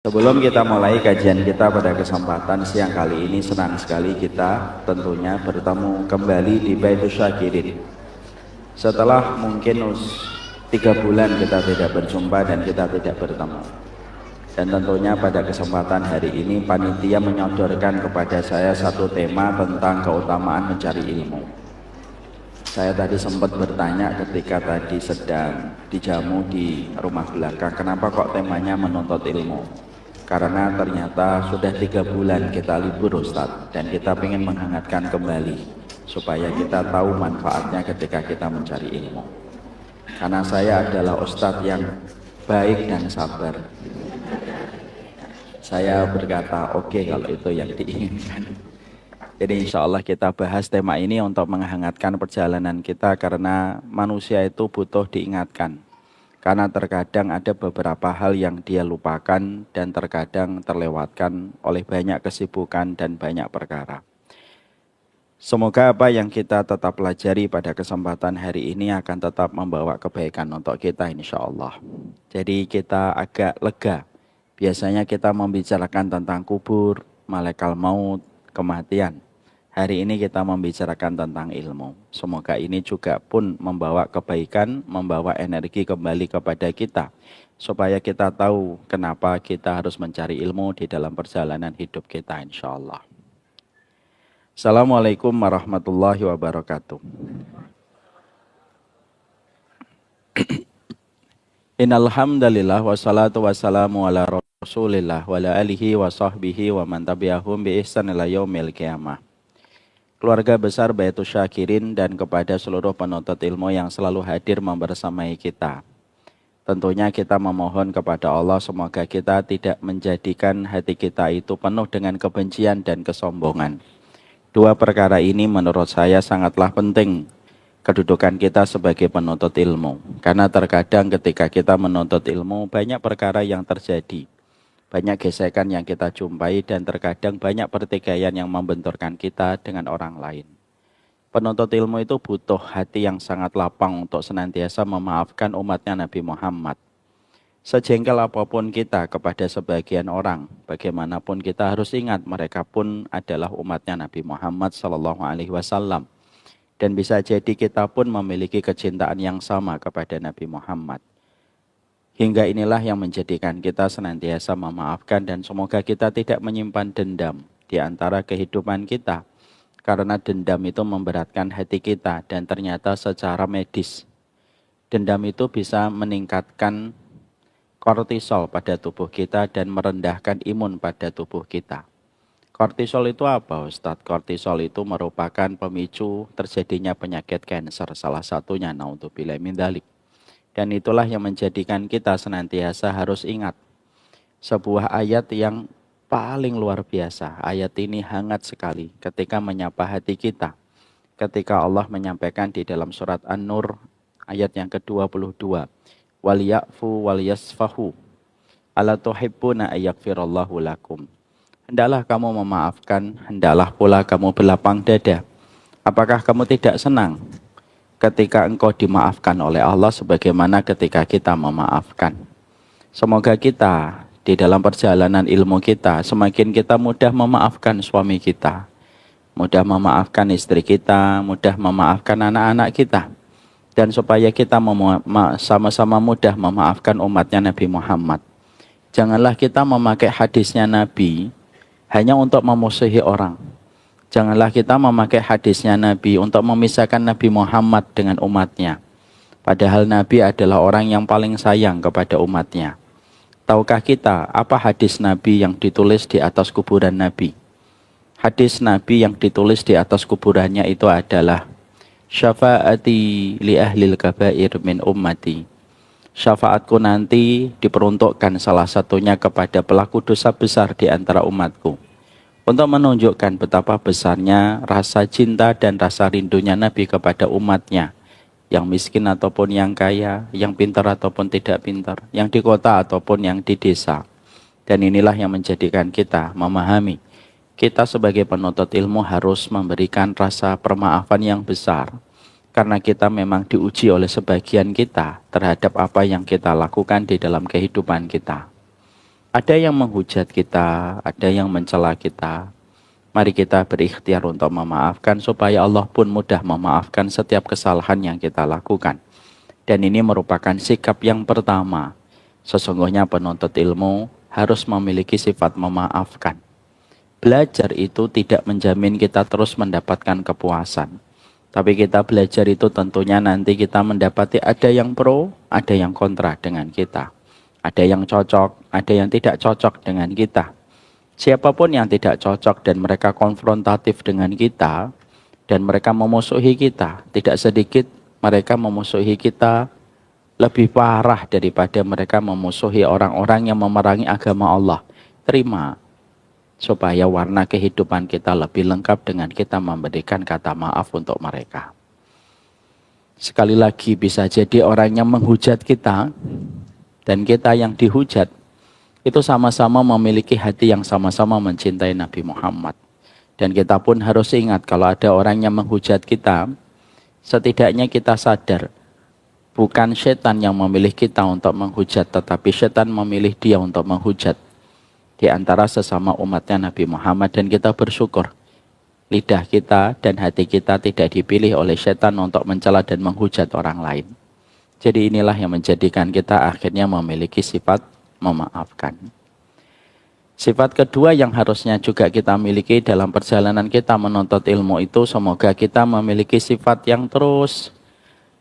Sebelum kita mulai kajian kita pada kesempatan siang kali ini, senang sekali kita tentunya bertemu kembali di Baitus Syakirin. Setelah mungkin 3 bulan kita tidak berjumpa dan kita tidak bertemu. Dan tentunya pada kesempatan hari ini panitia menyodorkan kepada saya satu tema tentang keutamaan mencari ilmu. Saya tadi sempat bertanya ketika tadi sedang dijamu di rumah belakang, kenapa kok temanya menuntut ilmu? Karena ternyata sudah 3 bulan kita libur Ustadz, dan kita ingin menghangatkan kembali supaya kita tahu manfaatnya ketika kita mencari ilmu. Karena saya adalah Ustadz yang baik dan sabar. Saya berkata oke, kalau itu yang diinginkan. Jadi insya Allah kita bahas tema ini untuk menghangatkan perjalanan kita, karena manusia itu butuh diingatkan. Karena terkadang ada beberapa hal yang dia lupakan dan terkadang terlewatkan oleh banyak kesibukan dan banyak perkara. Semoga apa yang kita tetap pelajari pada kesempatan hari ini akan tetap membawa kebaikan untuk kita insya Allah. Jadi kita agak lega. Biasanya kita membicarakan tentang kubur, malaikat maut, kematian. Hari ini kita membicarakan tentang ilmu. Semoga ini juga pun membawa kebaikan, membawa energi kembali kepada kita. Supaya kita tahu kenapa kita harus mencari ilmu di dalam perjalanan hidup kita insya Allah. Assalamualaikum warahmatullahi wabarakatuh. Innalhamdalillah wassalatu wassalamu ala rasulillah wa ala alihi wa sahbihi wa man tabi'ahum bi ihsan ila yaumil qiyamah. Keluarga besar Baitus Syakirin dan kepada seluruh penuntut ilmu yang selalu hadir membersamai kita. Tentunya kita memohon kepada Allah semoga kita tidak menjadikan hati kita itu penuh dengan kebencian dan kesombongan. 2 perkara ini menurut saya sangatlah penting kedudukan kita sebagai penuntut ilmu. Karena terkadang ketika kita menuntut ilmu banyak perkara yang terjadi. Banyak gesekan yang kita jumpai dan terkadang banyak pertikaian yang membenturkan kita dengan orang lain. Penuntut ilmu itu butuh hati yang sangat lapang untuk senantiasa memaafkan umatnya Nabi Muhammad. Sejengkel apapun kita kepada sebagian orang, bagaimanapun kita harus ingat mereka pun adalah umatnya Nabi Muhammad SAW. Dan bisa jadi kita pun memiliki kecintaan yang sama kepada Nabi Muhammad. Hingga inilah yang menjadikan kita senantiasa memaafkan dan semoga kita tidak menyimpan dendam di antara kehidupan kita. Karena dendam itu memberatkan hati kita dan ternyata secara medis. Dendam itu bisa meningkatkan kortisol pada tubuh kita dan merendahkan imun pada tubuh kita. Kortisol itu apa Ustadz? Kortisol itu merupakan pemicu terjadinya penyakit kanker, salah satunya naudzubillah min dzalik. Dan itulah yang menjadikan kita senantiasa harus ingat sebuah ayat yang paling luar biasa. Ayat ini hangat sekali ketika menyapa hati kita. Ketika Allah menyampaikan di dalam surat An-Nur ayat yang ke-22. Waliya'fu waliyasfahu ala tuhibbuna ayyakfirallahu lakum. Hendaklah kamu memaafkan, hendaklah pula kamu berlapang dada. Apakah kamu tidak senang ketika engkau dimaafkan oleh Allah sebagaimana ketika kita memaafkan? Semoga kita di dalam perjalanan ilmu kita semakin kita mudah memaafkan suami kita, mudah memaafkan istri kita, mudah memaafkan anak-anak kita, dan supaya kita sama-sama mudah memaafkan umatnya Nabi Muhammad. Janganlah kita memakai hadisnya Nabi hanya untuk memusuhi orang. Janganlah kita memakai hadisnya Nabi untuk memisahkan Nabi Muhammad dengan umatnya. Padahal Nabi adalah orang yang paling sayang kepada umatnya. Tahukah kita apa hadis Nabi yang ditulis di atas kuburan Nabi? Hadis Nabi yang ditulis di atas kuburannya itu adalah syafaati li ahlil kabair min ummati. Syafaatku nanti diperuntukkan salah satunya kepada pelaku dosa besar di antara umatku. Untuk menunjukkan betapa besarnya rasa cinta dan rasa rindunya Nabi kepada umatnya. Yang miskin ataupun yang kaya, yang pintar ataupun tidak pintar, yang di kota ataupun yang di desa. Dan inilah yang menjadikan kita memahami. Kita sebagai penuntut ilmu harus memberikan rasa permaafan yang besar. Karena kita memang diuji oleh sebagian kita terhadap apa yang kita lakukan di dalam kehidupan kita. Ada yang menghujat kita, ada yang mencela kita. Mari kita berikhtiar untuk memaafkan supaya Allah pun mudah memaafkan setiap kesalahan yang kita lakukan. Dan ini merupakan sikap yang pertama. Sesungguhnya penuntut ilmu harus memiliki sifat memaafkan. Belajar itu tidak menjamin kita terus mendapatkan kepuasan. Tapi kita belajar itu tentunya nanti kita mendapati ada yang pro, ada yang kontra dengan kita. Ada yang cocok, ada yang tidak cocok dengan kita. Siapapun yang tidak cocok dan mereka konfrontatif dengan kita, dan mereka memusuhi kita, tidak sedikit mereka memusuhi kita lebih parah daripada mereka memusuhi orang-orang yang memerangi agama Allah. Terima, supaya warna kehidupan kita lebih lengkap dengan kita memberikan kata maaf untuk mereka. Sekali lagi, bisa jadi orang yang menghujat kita dan kita yang dihujat itu sama-sama memiliki hati yang sama-sama mencintai Nabi Muhammad. Dan kita pun harus ingat kalau ada orang yang menghujat kita, setidaknya kita sadar bukan setan yang memilih kita untuk menghujat, tetapi setan memilih dia untuk menghujat di antara sesama umatnya Nabi Muhammad. Dan kita bersyukur lidah kita dan hati kita tidak dipilih oleh setan untuk mencela dan menghujat orang lain. Jadi inilah yang menjadikan kita akhirnya memiliki sifat memaafkan. Sifat kedua yang harusnya juga kita miliki dalam perjalanan kita menuntut ilmu itu, semoga kita memiliki sifat yang terus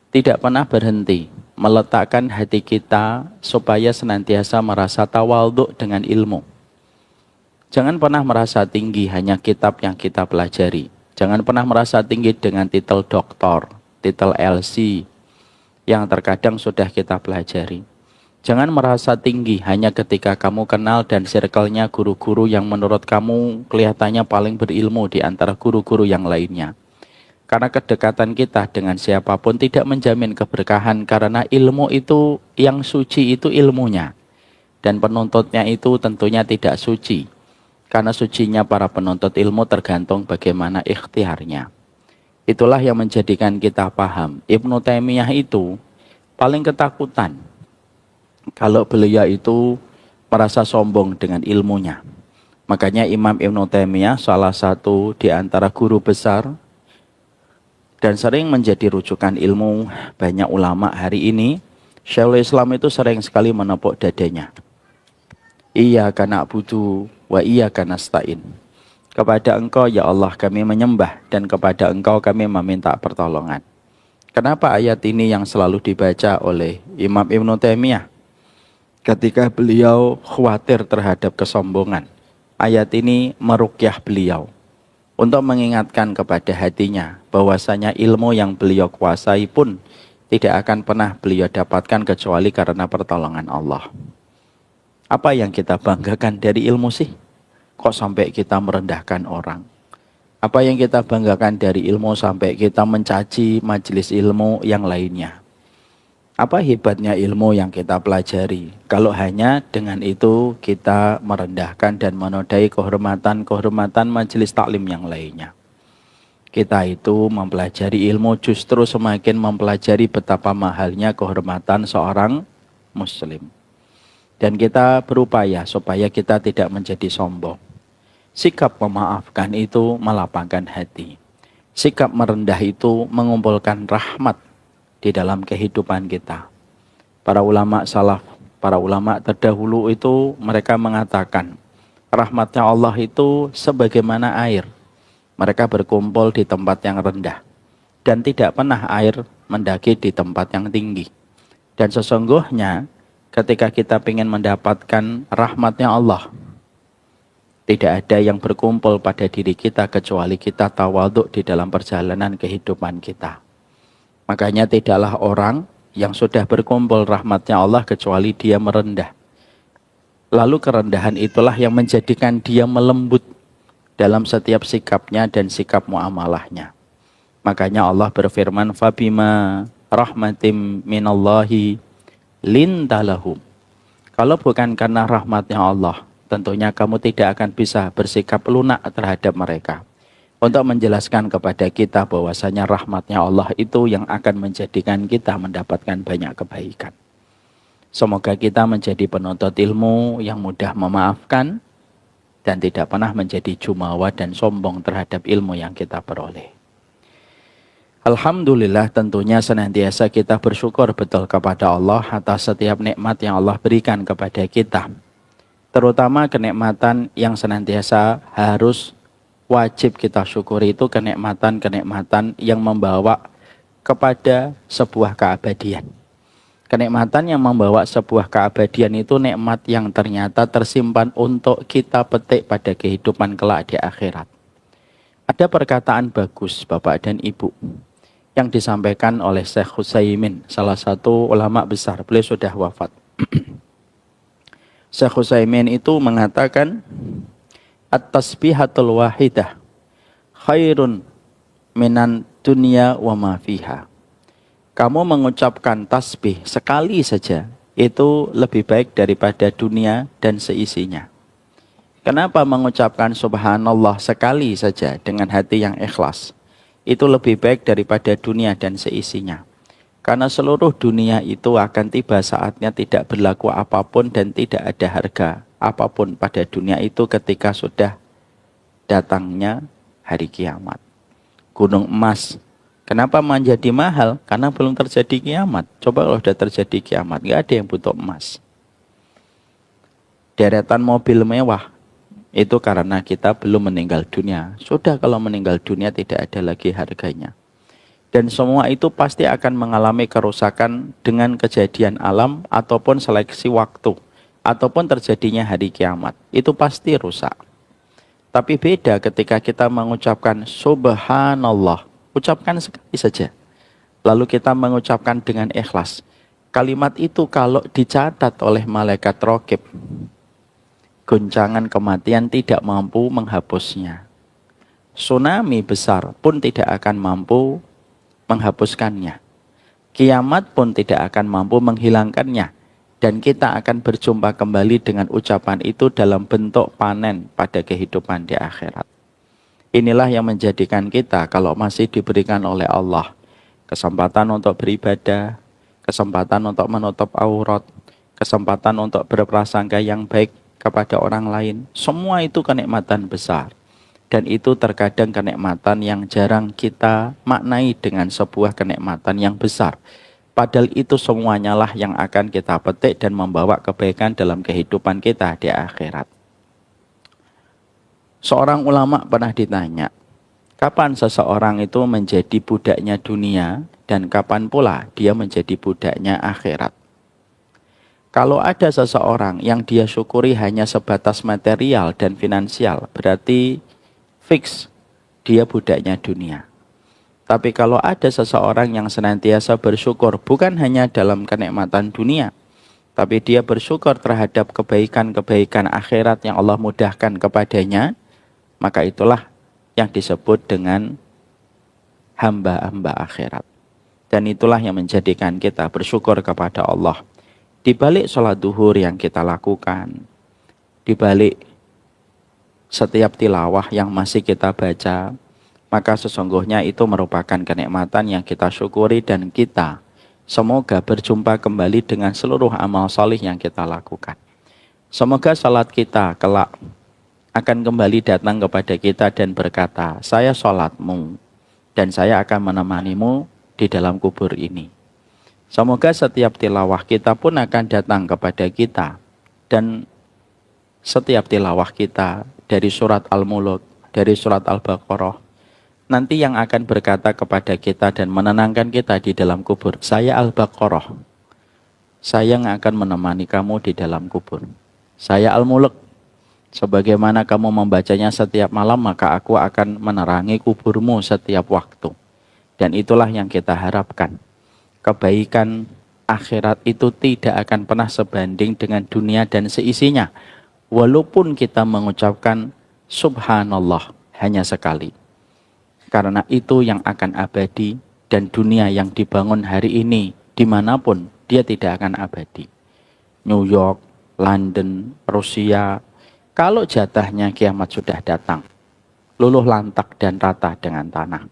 tidak pernah berhenti meletakkan hati kita supaya senantiasa merasa tawadhu dengan ilmu. Jangan pernah merasa tinggi hanya kitab yang kita pelajari. Jangan pernah merasa tinggi dengan titel doktor, titel LC yang terkadang sudah kita pelajari. Jangan merasa tinggi hanya ketika kamu kenal dan circle-nya guru-guru yang menurut kamu kelihatannya paling berilmu di antara guru-guru yang lainnya. Karena kedekatan kita dengan siapapun tidak menjamin keberkahan, karena ilmu itu yang suci itu ilmunya. Dan penuntutnya itu tentunya tidak suci. Karena sucinya para penuntut ilmu tergantung bagaimana ikhtiarnya. Itulah yang menjadikan kita paham. Ibnu Taimiyah itu paling ketakutan kalau beliau itu merasa sombong dengan ilmunya. Makanya Imam Ibnu Taimiyah salah satu di antara guru besar dan sering menjadi rujukan ilmu banyak ulama hari ini. Syekhul Islam itu sering sekali menepuk dadanya. Iyyaka na'budu wa iyyaka nasta'in. Kepada Engkau ya Allah kami menyembah dan kepada Engkau kami meminta pertolongan. Kenapa ayat ini yang selalu dibaca oleh Imam Ibnu Taimiyah? Ketika beliau khawatir terhadap kesombongan, ayat ini meruqyah beliau untuk mengingatkan kepada hatinya bahwasanya ilmu yang beliau kuasai pun tidak akan pernah beliau dapatkan kecuali karena pertolongan Allah. Apa yang kita banggakan dari ilmu sih? Kok sampai kita merendahkan orang? Apa yang kita banggakan dari ilmu sampai kita mencaci majelis ilmu yang lainnya? Apa hebatnya ilmu yang kita pelajari? Kalau hanya dengan itu kita merendahkan dan menodai kehormatan majelis taklim yang lainnya. Kita itu mempelajari ilmu justru semakin mempelajari betapa mahalnya kehormatan seorang muslim. Dan kita berupaya supaya kita tidak menjadi sombong. Sikap memaafkan itu melapangkan hati. Sikap merendah itu mengumpulkan rahmat di dalam kehidupan kita. Para ulama salaf, para ulama terdahulu itu mereka mengatakan rahmatnya Allah itu sebagaimana air. Mereka berkumpul di tempat yang rendah dan tidak pernah air mendaki di tempat yang tinggi. Dan sesungguhnya ketika kita ingin mendapatkan rahmatnya Allah, tidak ada yang berkumpul pada diri kita kecuali kita tawadhu di dalam perjalanan kehidupan kita. Makanya tidaklah orang yang sudah berkumpul rahmatnya Allah kecuali dia merendah. Lalu kerendahan itulah yang menjadikan dia melembut dalam setiap sikapnya dan sikap muamalahnya. Makanya Allah berfirman, "Fabima rahmatim minallahi lintalahum." Kalau bukan karena rahmatnya Allah, tentunya kamu tidak akan bisa bersikap lunak terhadap mereka. Untuk menjelaskan kepada kita bahwasanya rahmatnya Allah itu yang akan menjadikan kita mendapatkan banyak kebaikan. Semoga kita menjadi penuntut ilmu yang mudah memaafkan dan tidak pernah menjadi jumawa dan sombong terhadap ilmu yang kita peroleh. Alhamdulillah, tentunya senantiasa kita bersyukur betul kepada Allah atas setiap nikmat yang Allah berikan kepada kita. Terutama kenikmatan yang senantiasa harus wajib kita syukuri itu kenikmatan-kenikmatan yang membawa kepada sebuah keabadian. Kenikmatan yang membawa sebuah keabadian itu nikmat yang ternyata tersimpan untuk kita petik pada kehidupan kelak di akhirat. Ada perkataan bagus Bapak dan Ibu yang disampaikan oleh Syekh Utsaimin, salah satu ulama besar, beliau sudah wafat. Syekh Utsaimin itu mengatakan, at-tasbihatul wahidah khairun minan dunya wa ma fiha. Kamu mengucapkan tasbih sekali saja itu lebih baik daripada dunia dan seisinya. Kenapa mengucapkan subhanallah sekali saja dengan hati yang ikhlas? Itu lebih baik daripada dunia dan seisinya. Karena seluruh dunia itu akan tiba saatnya tidak berlaku apapun dan tidak ada harga apapun pada dunia itu ketika sudah datangnya hari kiamat. Gunung emas, kenapa menjadi mahal? Karena belum terjadi kiamat. Coba kalau sudah terjadi kiamat, nggak ada yang butuh emas. Deretan mobil mewah, itu karena kita belum meninggal dunia. Sudah kalau meninggal dunia tidak ada lagi harganya. Dan semua itu pasti akan mengalami kerusakan dengan kejadian alam ataupun seleksi waktu. Ataupun terjadinya hari kiamat. Itu pasti rusak. Tapi beda ketika kita mengucapkan subhanallah. Ucapkan sekali saja. Lalu kita mengucapkan dengan ikhlas. Kalimat itu kalau dicatat oleh malaikat raqib, guncangan kematian tidak mampu menghapusnya. Tsunami besar pun tidak akan mampu menghapuskannya. Kiamat pun tidak akan mampu menghilangkannya. Dan kita akan berjumpa kembali dengan ucapan itu dalam bentuk panen pada kehidupan di akhirat. Inilah yang menjadikan kita kalau masih diberikan oleh Allah kesempatan untuk beribadah, kesempatan untuk menutup aurat, kesempatan untuk berprasangka yang baik kepada orang lain. Semua itu kenikmatan besar. Dan itu terkadang kenikmatan yang jarang kita maknai dengan sebuah kenikmatan yang besar. Padahal itu semuanya lah yang akan kita petik dan membawa kebaikan dalam kehidupan kita di akhirat. Seorang ulama pernah ditanya, kapan seseorang itu menjadi budaknya dunia dan kapan pula dia menjadi budaknya akhirat? Kalau ada seseorang yang dia syukuri hanya sebatas material dan finansial, berarti fix dia budaknya dunia. Tapi kalau ada seseorang yang senantiasa bersyukur bukan hanya dalam kenikmatan dunia, tapi dia bersyukur terhadap kebaikan-kebaikan akhirat yang Allah mudahkan kepadanya, maka itulah yang disebut dengan hamba-hamba akhirat. Dan itulah yang menjadikan kita bersyukur kepada Allah. Di balik sholat duhur yang kita lakukan, di balik setiap tilawah yang masih kita baca, maka sesungguhnya itu merupakan kenikmatan yang kita syukuri dan kita semoga berjumpa kembali dengan seluruh amal salih yang kita lakukan. Semoga salat kita kelak akan kembali datang kepada kita dan berkata, saya salatmu dan saya akan menemanimu di dalam kubur ini. Semoga setiap tilawah kita pun akan datang kepada kita dan setiap tilawah kita dari surat Al-Mulk, dari surat Al-Baqarah, nanti yang akan berkata kepada kita dan menenangkan kita di dalam kubur, saya Al-Baqarah, saya yang akan menemani kamu di dalam kubur. Saya Al-Mulk, sebagaimana kamu membacanya setiap malam, maka aku akan menerangi kuburmu setiap waktu. Dan itulah yang kita harapkan. Kebaikan akhirat itu tidak akan pernah sebanding dengan dunia dan seisinya. Walaupun kita mengucapkan subhanallah hanya sekali. Karena itu yang akan abadi dan dunia yang dibangun hari ini dimanapun dia tidak akan abadi. New York, London, Rusia, kalau jatahnya kiamat sudah datang, luluh lantak dan rata dengan tanah.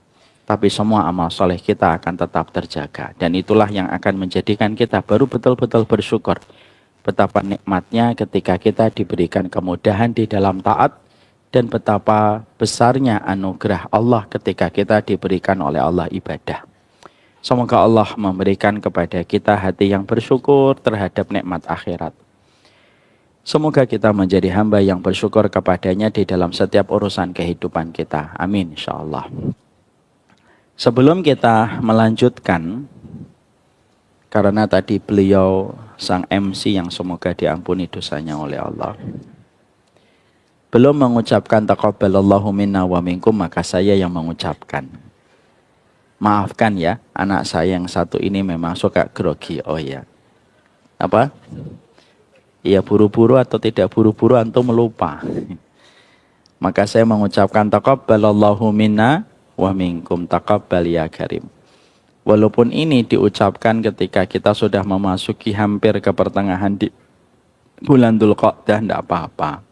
tapi semua amal soleh kita akan tetap terjaga. Dan itulah yang akan menjadikan kita baru betul-betul bersyukur. Betapa nikmatnya ketika kita diberikan kemudahan di dalam taat, dan betapa besarnya anugerah Allah ketika kita diberikan oleh Allah ibadah. Semoga Allah memberikan kepada kita hati yang bersyukur terhadap nikmat akhirat. Semoga kita menjadi hamba yang bersyukur kepadanya di dalam setiap urusan kehidupan kita. Amin, insyaallah. Sebelum kita melanjutkan, karena tadi beliau sang MC yang semoga diampuni dosanya oleh Allah, belum mengucapkan taqabbalallahu minna wa minkum, maka saya yang mengucapkan. Maafkan ya, anak saya yang satu ini memang suka grogi. Oh ya. Apa? Iya, buru-buru atau tidak buru-buru antum melupa. Maka saya mengucapkan taqabbalallahu minna wa minkum, taqabbal ya karim. Walaupun ini diucapkan ketika kita sudah memasuki hampir ke pertengahan di bulan Dzulqa'dah, tidak apa-apa.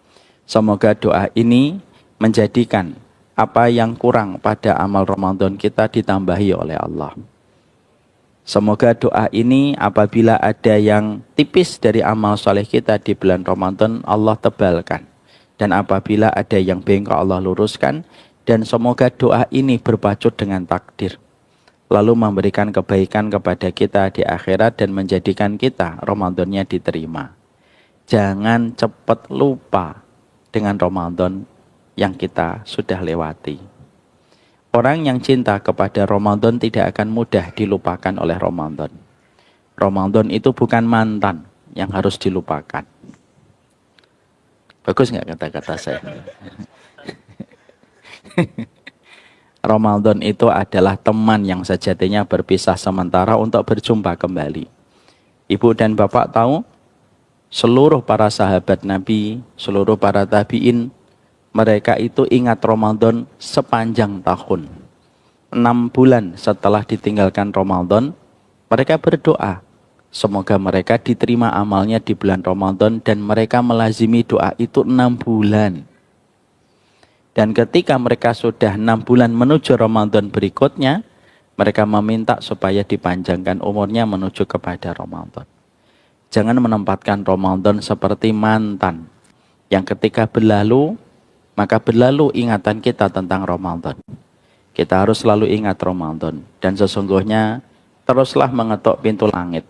Semoga doa ini menjadikan apa yang kurang pada amal Ramadan kita ditambahi oleh Allah. Semoga doa ini apabila ada yang tipis dari amal soleh kita di bulan Ramadan, Allah tebalkan. Dan apabila ada yang bengkok, Allah luruskan. Dan semoga doa ini berpacut dengan takdir, lalu memberikan kebaikan kepada kita di akhirat dan menjadikan kita Ramadannya diterima. Jangan cepat lupa dengan Ramadan yang kita sudah lewati. Orang yang cinta kepada Ramadan tidak akan mudah dilupakan oleh Ramadan. Ramadan itu bukan mantan yang harus dilupakan. Bagus nggak kata-kata saya? Ramadan itu adalah teman yang sejatinya berpisah sementara untuk berjumpa kembali. Ibu dan bapak tahu, seluruh para sahabat Nabi, seluruh para tabi'in, mereka itu ingat Ramadan sepanjang tahun. 6 bulan setelah ditinggalkan Ramadan, mereka berdoa. Semoga mereka diterima amalnya di bulan Ramadan, dan mereka melazimi doa itu 6 bulan. Dan ketika mereka sudah 6 bulan menuju Ramadan berikutnya, mereka meminta supaya dipanjangkan umurnya menuju kepada Ramadan. Jangan menempatkan Ramadan seperti mantan yang ketika berlalu, maka berlalu ingatan kita tentang Ramadan. Kita harus selalu ingat Ramadan. Dan sesungguhnya teruslah mengetuk pintu langit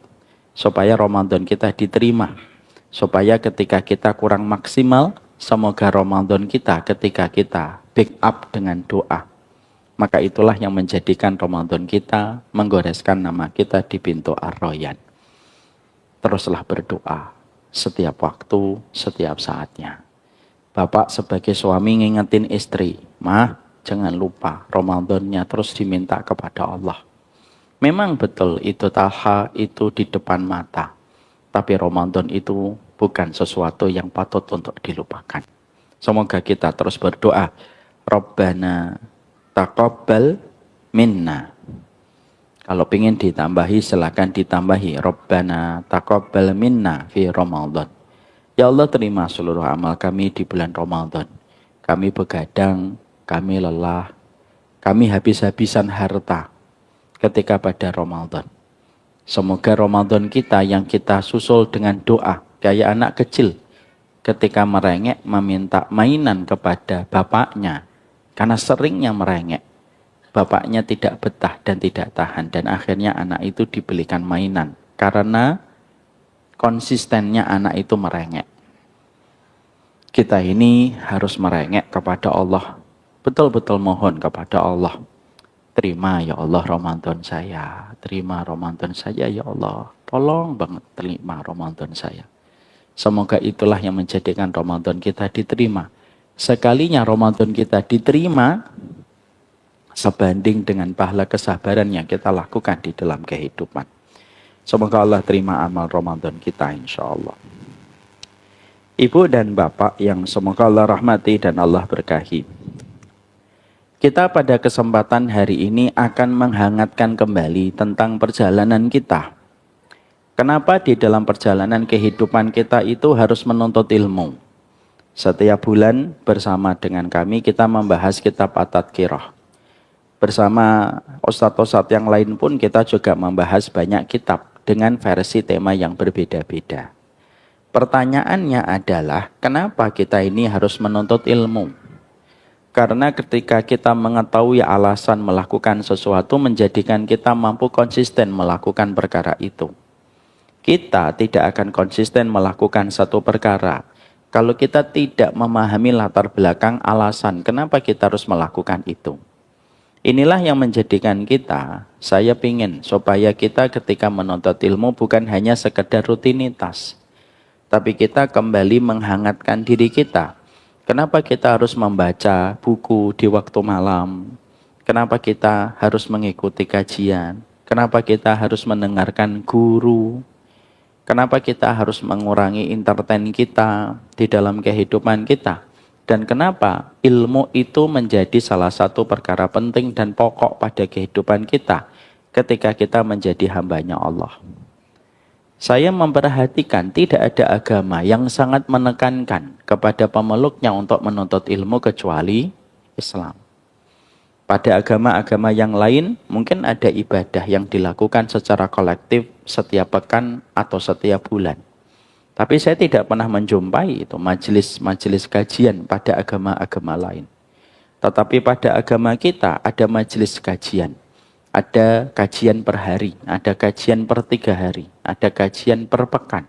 supaya Ramadan kita diterima. Supaya ketika kita kurang maksimal, semoga Ramadan kita ketika kita backup dengan doa. Maka itulah yang menjadikan Ramadan kita menggoreskan nama kita di pintu Ar-Rayyan. Teruslah berdoa setiap waktu, setiap saatnya. Bapak sebagai suami ngingetin istri, "Mah, jangan lupa Ramadannya terus diminta kepada Allah." Memang betul itu taha, itu di depan mata. Tapi Ramadan itu bukan sesuatu yang patut untuk dilupakan. Semoga kita terus berdoa, Rabbana taqabbal minna. Kalau ingin ditambahi, silakan ditambahi, Rabbana taqabbal minna fi Ramadan. Ya Allah, terima seluruh amal kami di bulan Ramadan. Kami begadang, kami lelah, kami habis-habisan harta ketika pada Ramadan. Semoga Ramadan kita yang kita susul dengan doa, kayak anak kecil ketika merengek meminta mainan kepada bapaknya. Karena seringnya merengek, bapaknya tidak betah dan tidak tahan. Dan akhirnya anak itu dibelikan mainan. Karena konsistennya anak itu merengek. Kita ini harus merengek kepada Allah. Betul-betul mohon kepada Allah. Terima ya Allah Ramadan saya. Terima Ramadan saya ya Allah. Tolong banget terima Ramadan saya. Semoga itulah yang menjadikan Ramadan kita diterima. Sekalinya Ramadan kita diterima, sebanding dengan pahala kesabaran yang kita lakukan di dalam kehidupan. Semoga Allah terima amal Ramadan kita insya Allah. Ibu dan bapak yang semoga Allah rahmati dan Allah berkahi. Kita pada kesempatan hari ini akan menghangatkan kembali tentang perjalanan kita. Kenapa di dalam perjalanan kehidupan kita itu harus menuntut ilmu? Setiap bulan bersama dengan kami kita membahas kitab At-Tadhkirah. Bersama ustadz-ustadz yang lain pun kita juga membahas banyak kitab dengan versi tema yang berbeda-beda. Pertanyaannya adalah, kenapa kita ini harus menuntut ilmu? Karena ketika kita mengetahui alasan melakukan sesuatu menjadikan kita mampu konsisten melakukan perkara itu. Kita tidak akan konsisten melakukan satu perkara kalau kita tidak memahami latar belakang alasan kenapa kita harus melakukan itu. Inilah yang menjadikan kita, saya ingin supaya kita ketika menuntut ilmu bukan hanya sekedar rutinitas, tapi kita kembali menghangatkan diri kita. Kenapa kita harus membaca buku di waktu malam? Kenapa kita harus mengikuti kajian? Kenapa kita harus mendengarkan guru? Kenapa kita harus mengurangi entertain kita di dalam kehidupan kita? Dan kenapa ilmu itu menjadi salah satu perkara penting dan pokok pada kehidupan kita ketika kita menjadi hambanya Allah? Saya memperhatikan tidak ada agama yang sangat menekankan kepada pemeluknya untuk menuntut ilmu kecuali Islam. Pada agama-agama yang lain, mungkin ada ibadah yang dilakukan secara kolektif setiap pekan atau setiap bulan. Tapi saya tidak pernah menjumpai itu majelis-majelis kajian pada agama-agama lain. Tetapi pada agama kita ada majelis kajian. Ada kajian per hari, ada kajian per 3 hari, ada kajian per pekan,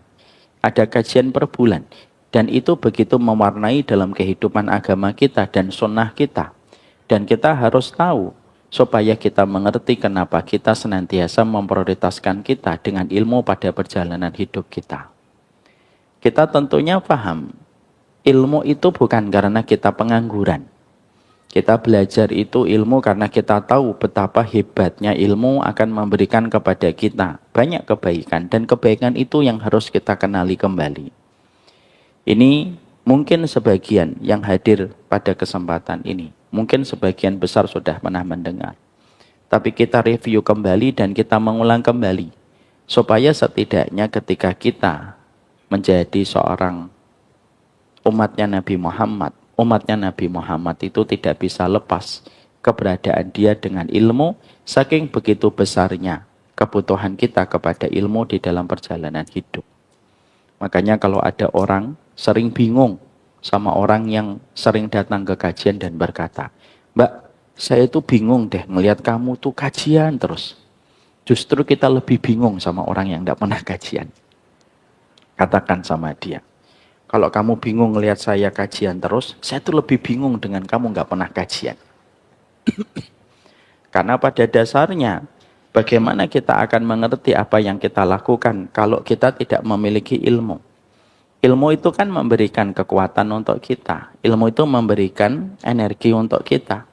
ada kajian per bulan. Dan itu begitu mewarnai dalam kehidupan agama kita dan sunnah kita. Dan kita harus tahu supaya kita mengerti kenapa kita senantiasa memprioritaskan kita dengan ilmu pada perjalanan hidup kita. Kita tentunya paham, ilmu itu bukan karena kita pengangguran. Kita belajar itu ilmu karena kita tahu betapa hebatnya ilmu akan memberikan kepada kita banyak kebaikan. Dan kebaikan itu yang harus kita kenali kembali. Ini mungkin sebagian yang hadir pada kesempatan ini. Mungkin sebagian besar sudah pernah mendengar. Tapi kita review kembali dan kita mengulang kembali. Supaya setidaknya ketika kita menjadi seorang umatnya Nabi Muhammad itu tidak bisa lepas keberadaan dia dengan ilmu. Saking begitu besarnya kebutuhan kita kepada ilmu di dalam perjalanan hidup. Makanya kalau ada orang sering bingung sama orang yang sering datang ke kajian dan berkata, "Mbak, saya itu bingung deh ngelihat kamu tuh kajian terus." Justru kita lebih bingung sama orang yang tidak pernah kajian. Katakan sama dia, kalau kamu bingung ngelihat saya kajian terus, saya tuh lebih bingung dengan kamu nggak pernah kajian. Karena pada dasarnya, bagaimana kita akan mengerti apa yang kita lakukan kalau kita tidak memiliki ilmu? Ilmu itu kan memberikan kekuatan untuk kita. Ilmu itu memberikan energi untuk kita.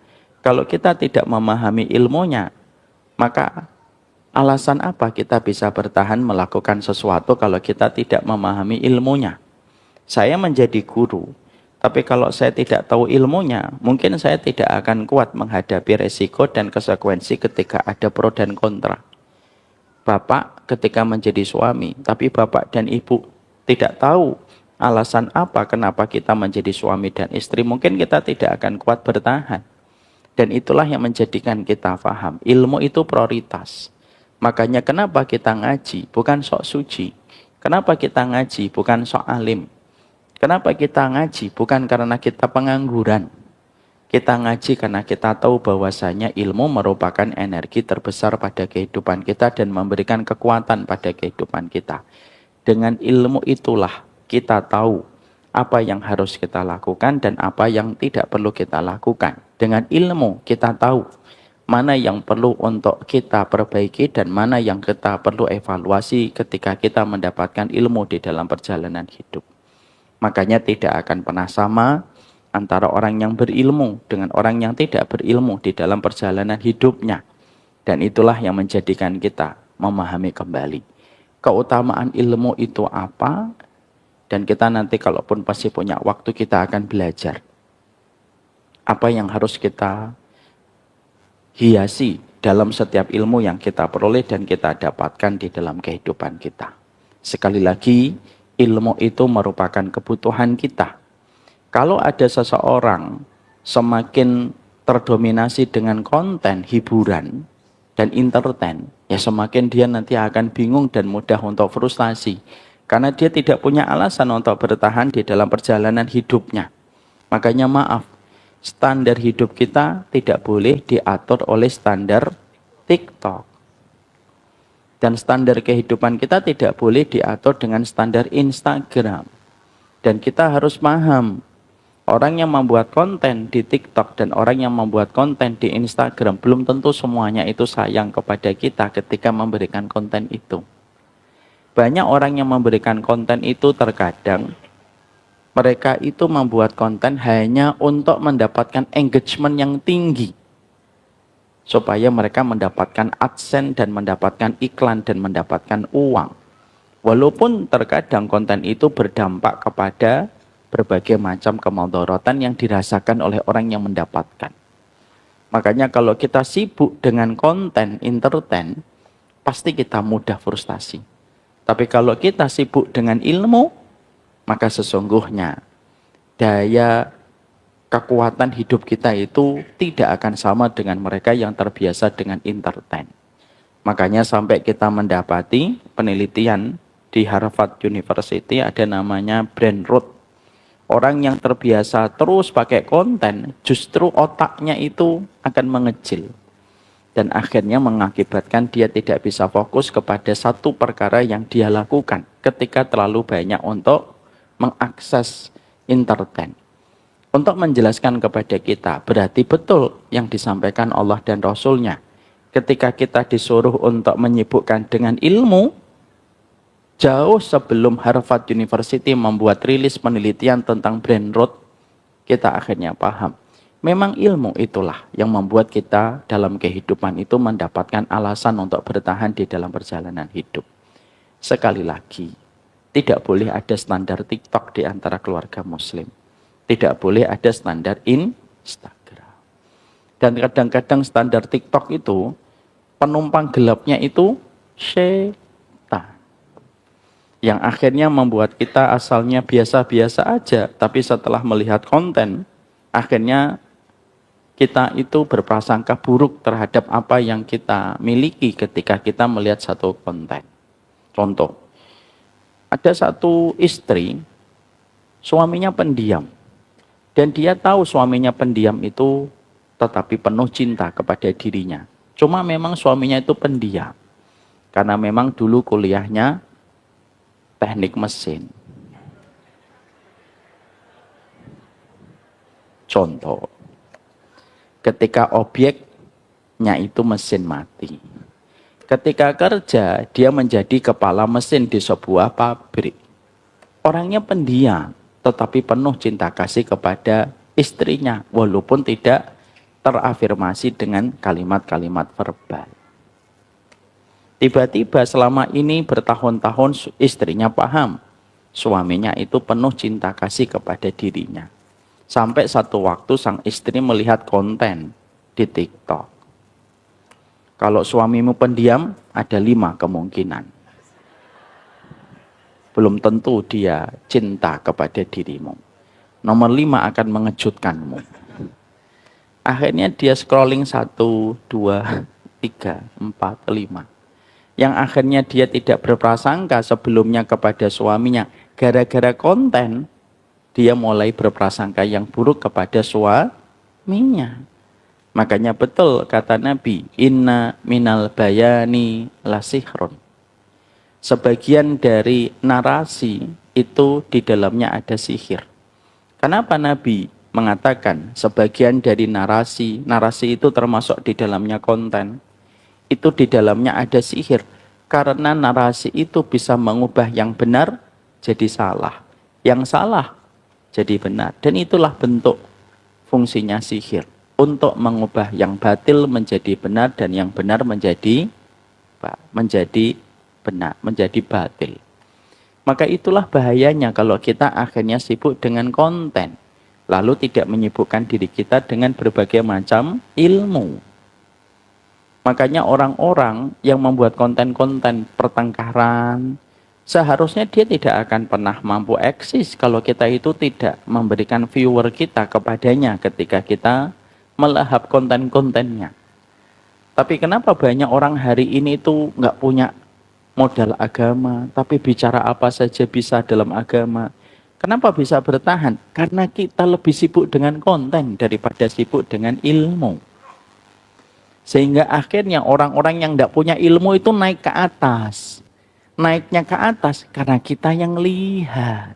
Kalau kita tidak memahami ilmunya, maka alasan apa kita bisa bertahan melakukan sesuatu kalau kita tidak memahami ilmunya? Saya menjadi guru, tapi kalau saya tidak tahu ilmunya, mungkin saya tidak akan kuat menghadapi resiko dan konsekuensi ketika ada pro dan kontra. Bapak ketika menjadi suami, tapi bapak dan ibu tidak tahu alasan apa kenapa kita menjadi suami dan istri, mungkin kita tidak akan kuat bertahan. Dan itulah yang menjadikan kita paham, ilmu itu prioritas. Makanya kenapa kita ngaji, bukan sok suci. Kenapa kita ngaji, bukan sok alim. Kenapa kita ngaji? Bukan karena kita pengangguran. Kita ngaji karena kita tahu bahwasanya ilmu merupakan energi terbesar pada kehidupan kita dan memberikan kekuatan pada kehidupan kita. Dengan ilmu itulah kita tahu apa yang harus kita lakukan dan apa yang tidak perlu kita lakukan. Dengan ilmu kita tahu mana yang perlu untuk kita perbaiki dan mana yang kita perlu evaluasi ketika kita mendapatkan ilmu di dalam perjalanan hidup. Makanya tidak akan pernah sama antara orang yang berilmu dengan orang yang tidak berilmu di dalam perjalanan hidupnya. Dan itulah yang menjadikan kita memahami kembali keutamaan ilmu itu apa. Dan kita nanti kalaupun pasti punya waktu, kita akan belajar apa yang harus kita hiasi dalam setiap ilmu yang kita peroleh dan kita dapatkan di dalam kehidupan kita. Sekali lagi, ilmu itu merupakan kebutuhan kita. Kalau ada seseorang semakin terdominasi dengan konten hiburan dan entertain, ya semakin dia nanti akan bingung dan mudah untuk frustasi. Karena dia tidak punya alasan untuk bertahan di dalam perjalanan hidupnya. Makanya maaf, standar hidup kita tidak boleh diatur oleh standar TikTok. Dan standar kehidupan kita tidak boleh diatur dengan standar Instagram. Dan kita harus paham, orang yang membuat konten di TikTok dan orang yang membuat konten di Instagram belum tentu semuanya itu sayang kepada kita ketika memberikan konten itu. Banyak orang yang memberikan konten itu terkadang mereka itu membuat konten hanya untuk mendapatkan engagement yang tinggi. Supaya mereka mendapatkan AdSense dan mendapatkan iklan dan mendapatkan uang. Walaupun terkadang konten itu berdampak kepada berbagai macam kemudaratan yang dirasakan oleh orang yang mendapatkan. Makanya kalau kita sibuk dengan konten entertain, pasti kita mudah frustasi. Tapi kalau kita sibuk dengan ilmu, maka sesungguhnya daya kekuatan hidup kita itu tidak akan sama dengan mereka yang terbiasa dengan entertain. Makanya sampai kita mendapati penelitian di Harvard University ada namanya brain rot. Orang yang terbiasa terus pakai konten, justru otaknya itu akan mengecil. Dan akhirnya mengakibatkan dia tidak bisa fokus kepada satu perkara yang dia lakukan ketika terlalu banyak untuk mengakses entertain. Untuk menjelaskan kepada kita, berarti betul yang disampaikan Allah dan Rasulnya. Ketika kita disuruh untuk menyibukkan dengan ilmu, jauh sebelum Harvard University membuat rilis penelitian tentang brain rot, kita akhirnya paham. Memang ilmu itulah yang membuat kita dalam kehidupan itu mendapatkan alasan untuk bertahan di dalam perjalanan hidup. Sekali lagi, tidak boleh ada standar TikTok di antara keluarga muslim. Tidak boleh ada standar Instagram. Dan kadang-kadang standar TikTok itu, penumpang gelapnya itu setan. Yang akhirnya membuat kita asalnya biasa-biasa aja, tapi setelah melihat konten, akhirnya kita itu berprasangka buruk terhadap apa yang kita miliki ketika kita melihat satu konten. Contoh, ada satu istri, suaminya pendiam. Dan dia tahu suaminya pendiam itu tetapi penuh cinta kepada dirinya. Cuma memang suaminya itu pendiam. Karena memang dulu kuliahnya teknik mesin. Contoh, ketika objeknya itu mesin mati. Ketika kerja, dia menjadi kepala mesin di sebuah pabrik. Orangnya pendiam, tetapi penuh cinta kasih kepada istrinya, walaupun tidak terafirmasi dengan kalimat-kalimat verbal. Tiba-tiba selama ini bertahun-tahun istrinya paham, suaminya itu penuh cinta kasih kepada dirinya. Sampai satu waktu sang istri melihat konten di TikTok. Kalau suamimu pendiam, ada 5 kemungkinan. Belum tentu dia cinta kepada dirimu. Nomor 5 akan mengejutkanmu. Akhirnya dia scrolling 1, 2, 3, 4, 5. Yang akhirnya dia tidak berprasangka sebelumnya kepada suaminya. Gara-gara konten, dia mulai berprasangka yang buruk kepada suaminya. Makanya betul kata Nabi, inna minal bayani lasihrun. Sebagian dari narasi itu di dalamnya ada sihir. Kenapa Nabi mengatakan sebagian dari narasi itu termasuk di dalamnya konten? Itu di dalamnya ada sihir. Karena narasi itu bisa mengubah yang benar jadi salah. Yang salah jadi benar. Dan itulah bentuk fungsinya sihir. Untuk mengubah yang batil menjadi benar dan yang benar menjadi benar, menjadi batil. Maka itulah bahayanya kalau kita akhirnya sibuk dengan konten. Lalu tidak menyibukkan diri kita dengan berbagai macam ilmu. Makanya orang-orang yang membuat konten-konten pertengkaran, seharusnya dia tidak akan pernah mampu eksis kalau kita itu tidak memberikan viewer kita kepadanya ketika kita melahap konten-kontennya. Tapi kenapa banyak orang hari ini itu nggak punya modal agama, tapi bicara apa saja bisa dalam agama. Kenapa bisa bertahan? Karena kita lebih sibuk dengan konten daripada sibuk dengan ilmu. Sehingga akhirnya orang-orang yang nggak punya ilmu itu naik ke atas. Naiknya ke atas karena kita yang lihat.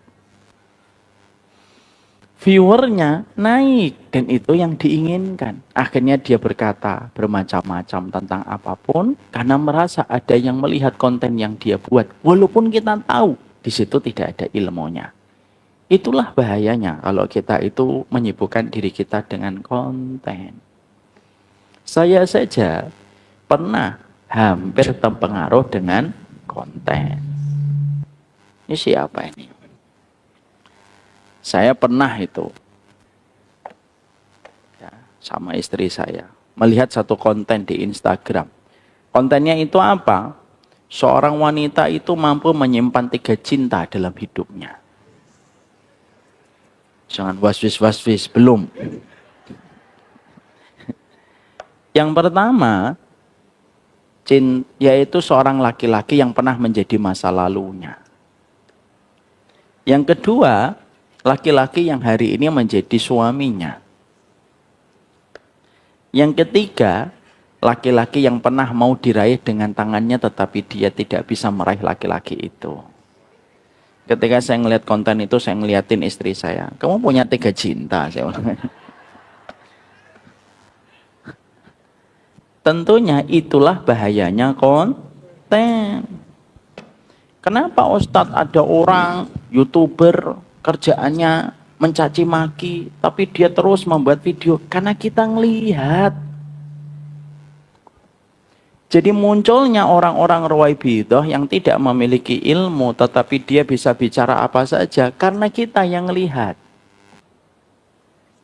Viewernya naik dan itu yang diinginkan. Akhirnya dia berkata bermacam-macam tentang apapun karena merasa ada yang melihat konten yang dia buat. Walaupun kita tahu di situ tidak ada ilmunya. Itulah bahayanya kalau kita itu menyibukkan diri kita dengan konten. Saya saja pernah hampir terpengaruh dengan konten. Ini siapa ini? Saya pernah itu ya, sama istri saya melihat satu konten di Instagram. Kontennya itu apa? Seorang wanita itu mampu menyimpan 3 cinta dalam hidupnya. Jangan waswis, belum. Yang pertama, yaitu seorang laki-laki yang pernah menjadi masa lalunya. Yang kedua, laki-laki yang hari ini menjadi suaminya. Yang ketiga, laki-laki yang pernah mau diraih dengan tangannya tetapi dia tidak bisa meraih laki-laki itu. Ketika saya ngeliat konten itu, saya ngeliatin istri saya. Kamu punya 3 cinta. Tentunya itulah bahayanya konten. Kenapa Ustadz ada orang, YouTuber, kerjaannya mencaci maki, tapi dia terus membuat video? Karena kita ngelihat. Jadi munculnya orang-orang Ruwaibidah yang tidak memiliki ilmu, tetapi dia bisa bicara apa saja, karena kita yang lihat.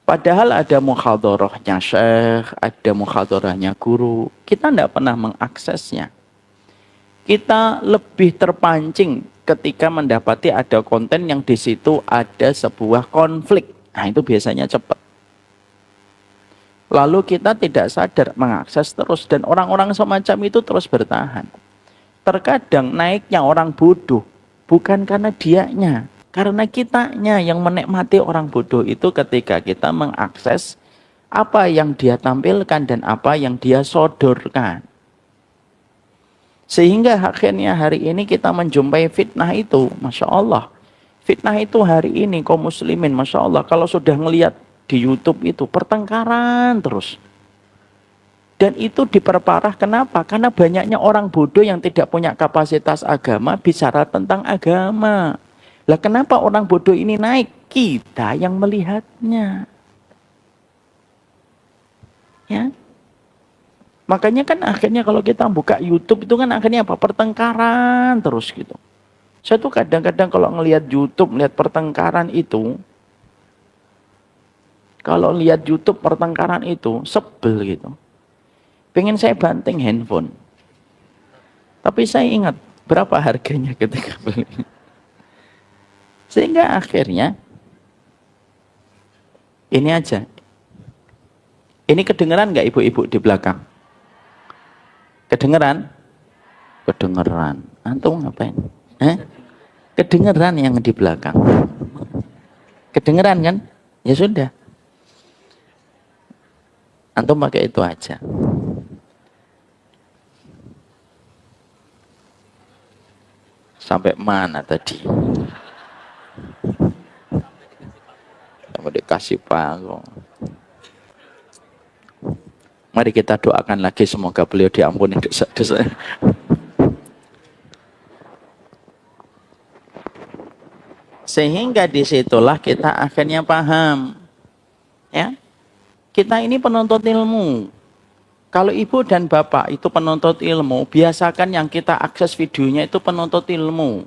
Padahal ada muhadharahnya syekh, ada muhadharahnya guru, kita tidak pernah mengaksesnya. Kita lebih terpancing ketika mendapati ada konten yang di situ ada sebuah konflik. Nah, itu biasanya cepat. Lalu kita tidak sadar mengakses terus dan orang-orang semacam itu terus bertahan. Terkadang naiknya orang bodoh bukan karena dianya, karena kitanya yang menikmati orang bodoh itu ketika kita mengakses apa yang dia tampilkan dan apa yang dia sodorkan. Sehingga akhirnya hari ini kita menjumpai fitnah itu, Masya Allah. Fitnah itu hari ini kaum muslimin, Masya Allah, kalau sudah ngelihat di YouTube itu pertengkaran terus. Dan itu diperparah, kenapa? Karena banyaknya orang bodoh yang tidak punya kapasitas agama bicara tentang agama. Lah kenapa orang bodoh ini naik? Kita yang melihatnya. Ya. Makanya kan akhirnya kalau kita buka YouTube itu kan akhirnya apa? Pertengkaran terus gitu. Saya tuh kadang-kadang kalau ngelihat YouTube, melihat pertengkaran itu, kalau lihat YouTube pertengkaran itu, sebel gitu. Pengen saya banting handphone. Tapi saya ingat berapa harganya ketika beli. Sehingga akhirnya, ini aja. Ini kedengeran nggak ibu-ibu di belakang? Kedengeran? Kedengeran. Antum ngapain? Kedengeran yang di belakang. Kedengeran kan? Ya sudah. Antum pakai itu aja. Sampai mana tadi? Mau dikasih panggung. Mari kita doakan lagi semoga beliau diampuni dosa-dosa. Sehingga disitulah kita akhirnya paham. Ya, kita ini penuntut ilmu. Kalau ibu dan bapak itu penuntut ilmu, biasakan yang kita akses videonya itu penuntut ilmu.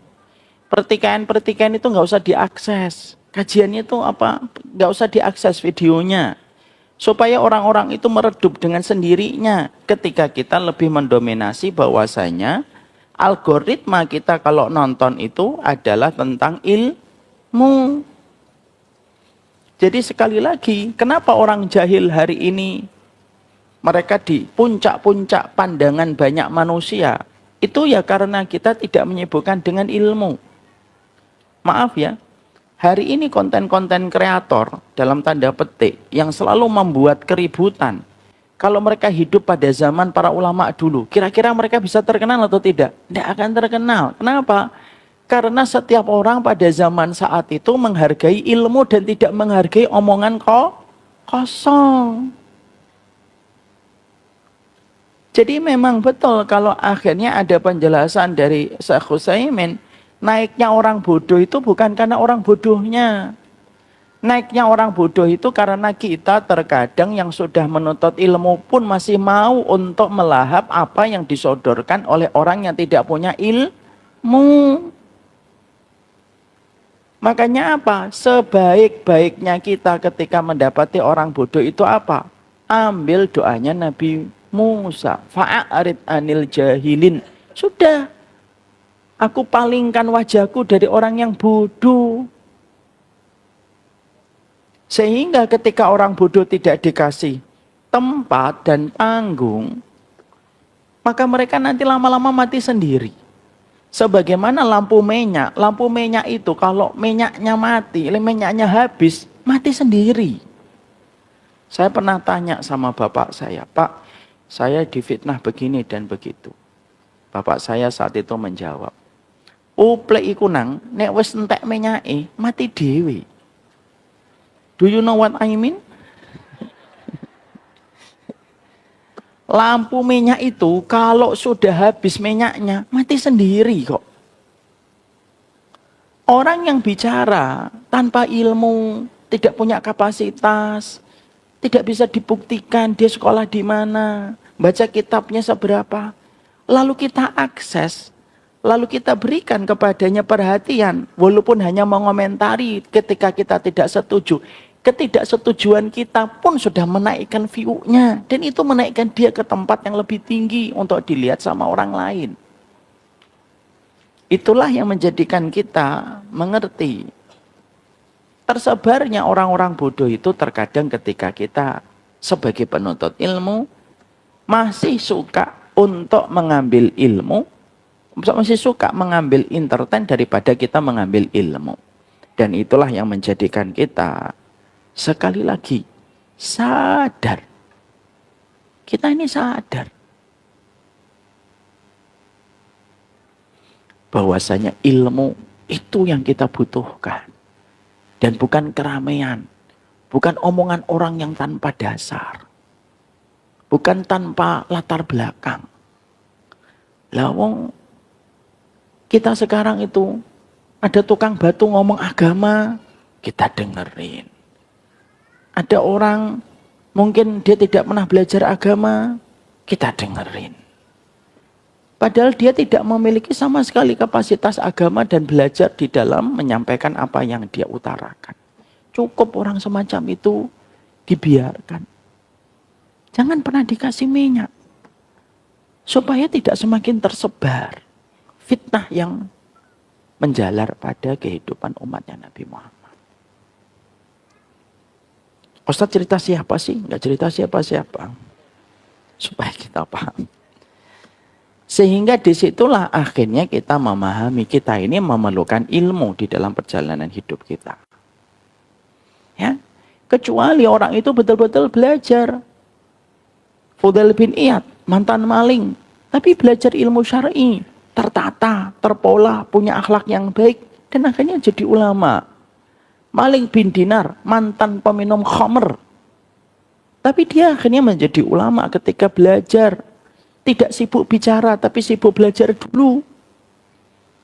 Pertikaian-pertikaian itu nggak usah diakses. Kajiannya itu apa? Nggak usah diakses videonya. Supaya orang-orang itu meredup dengan sendirinya ketika kita lebih mendominasi bahwasanya algoritma kita kalau nonton itu adalah tentang ilmu. Jadi sekali lagi, kenapa orang jahil hari ini mereka di puncak-puncak pandangan banyak manusia? Itu ya karena kita tidak menyibukkan dengan ilmu. Maaf ya, hari ini konten-konten kreator dalam tanda petik yang selalu membuat keributan. Kalau mereka hidup pada zaman para ulama dulu, kira-kira mereka bisa terkenal atau tidak? Tidak akan terkenal. Kenapa? Karena setiap orang pada zaman saat itu menghargai ilmu dan tidak menghargai omongan kosong. Jadi memang betul kalau akhirnya ada penjelasan dari Syekh Utsaimin, naiknya orang bodoh itu bukan karena orang bodohnya. Naiknya orang bodoh itu karena kita terkadang yang sudah menuntut ilmu pun masih mau untuk melahap apa yang disodorkan oleh orang yang tidak punya ilmu. Makanya apa? Sebaik-baiknya kita ketika mendapati orang bodoh itu apa? Ambil doanya Nabi Musa, fa'arid anil jahilin. Sudah, aku palingkan wajahku dari orang yang bodoh. Sehingga ketika orang bodoh tidak dikasih tempat dan panggung, maka mereka nanti lama-lama mati sendiri. Sebagaimana lampu minyak itu kalau minyaknya mati, minyaknya habis, mati sendiri. Saya pernah tanya sama bapak saya, Pak, saya difitnah begini dan begitu. Bapak saya saat itu menjawab, "Uplek iku nang, nek wis entek minyake, mati dhewe." Do you know what I mean? Lampu minyak itu kalau sudah habis minyaknya, mati sendiri kok. Orang yang bicara tanpa ilmu, tidak punya kapasitas, tidak bisa dibuktikan dia sekolah di mana, baca kitabnya seberapa. Lalu kita akses, lalu kita berikan kepadanya perhatian, walaupun hanya mengomentari ketika kita tidak setuju. Ketidaksetujuan kita pun sudah menaikkan view-nya. Dan itu menaikkan dia ke tempat yang lebih tinggi untuk dilihat sama orang lain. Itulah yang menjadikan kita mengerti. Tersebarnya orang-orang bodoh itu terkadang ketika kita sebagai penuntut ilmu masih suka untuk mengambil ilmu, masih suka mengambil entertain daripada kita mengambil ilmu. Dan itulah yang menjadikan kita sekali lagi sadar. Kita ini sadar bahwasanya ilmu itu yang kita butuhkan. Dan bukan keramaian, bukan omongan orang yang tanpa dasar, bukan tanpa latar belakang. Lawong kita sekarang itu ada tukang batu ngomong agama, kita dengerin. Ada orang mungkin dia tidak pernah belajar agama, kita dengerin. Padahal dia tidak memiliki sama sekali kapasitas agama dan belajar di dalam menyampaikan apa yang dia utarakan. Cukup orang semacam itu dibiarkan. Jangan pernah dikasih minyak. Supaya tidak semakin tersebar fitnah yang menjalar pada kehidupan umatnya Nabi Muhammad. Ustaz cerita siapa sih? Enggak cerita siapa-siapa. Supaya kita paham. Sehingga disitulah akhirnya kita memahami kita ini memerlukan ilmu di dalam perjalanan hidup kita. Ya, kecuali orang itu betul-betul belajar. Fudail bin Iyad, mantan maling, tapi belajar ilmu syar'i, tertata, terpola, punya akhlak yang baik, dan akhirnya jadi ulama. Malik bin Dinar, mantan peminum khamr, tapi dia akhirnya menjadi ulama ketika belajar. Tidak sibuk bicara, tapi sibuk belajar dulu.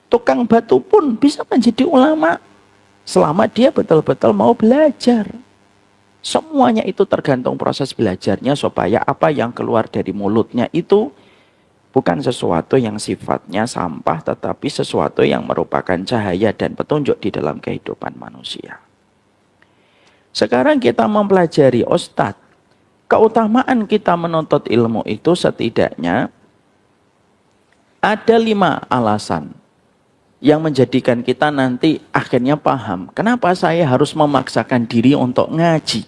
Tukang batu pun bisa menjadi ulama selama dia betul-betul mau belajar. Semuanya itu tergantung proses belajarnya supaya apa yang keluar dari mulutnya itu bukan sesuatu yang sifatnya sampah, tetapi sesuatu yang merupakan cahaya dan petunjuk di dalam kehidupan manusia. Sekarang kita mempelajari Ustadz. Keutamaan kita menuntut ilmu itu setidaknya ada 5 alasan. yang menjadikan kita nanti akhirnya paham. Kenapa saya harus memaksakan diri untuk ngaji?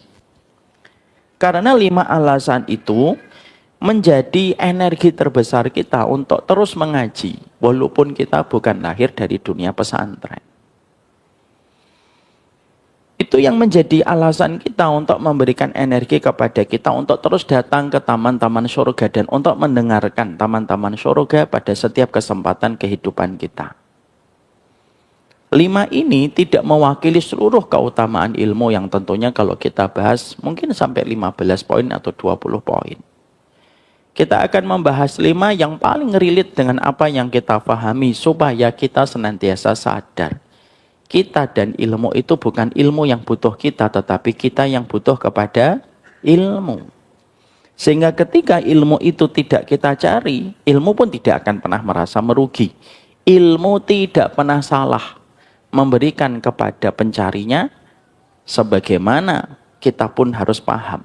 Karena 5 alasan itu menjadi energi terbesar kita untuk terus mengaji. Walaupun kita bukan lahir dari dunia pesantren. Itu yang menjadi alasan kita untuk memberikan energi kepada kita untuk terus datang ke taman-taman surga dan untuk mendengarkan taman-taman surga pada setiap kesempatan kehidupan kita. 5 ini tidak mewakili seluruh keutamaan ilmu yang tentunya kalau kita bahas mungkin sampai 15 poin atau 20 poin. Kita akan membahas 5 yang paling relate dengan apa yang kita pahami supaya kita senantiasa sadar. Kita dan ilmu itu bukan ilmu yang butuh kita, tetapi kita yang butuh kepada ilmu. Sehingga ketika ilmu itu tidak kita cari, ilmu pun tidak akan pernah merasa merugi. Ilmu tidak pernah salah memberikan kepada pencarinya, sebagaimana kita pun harus paham.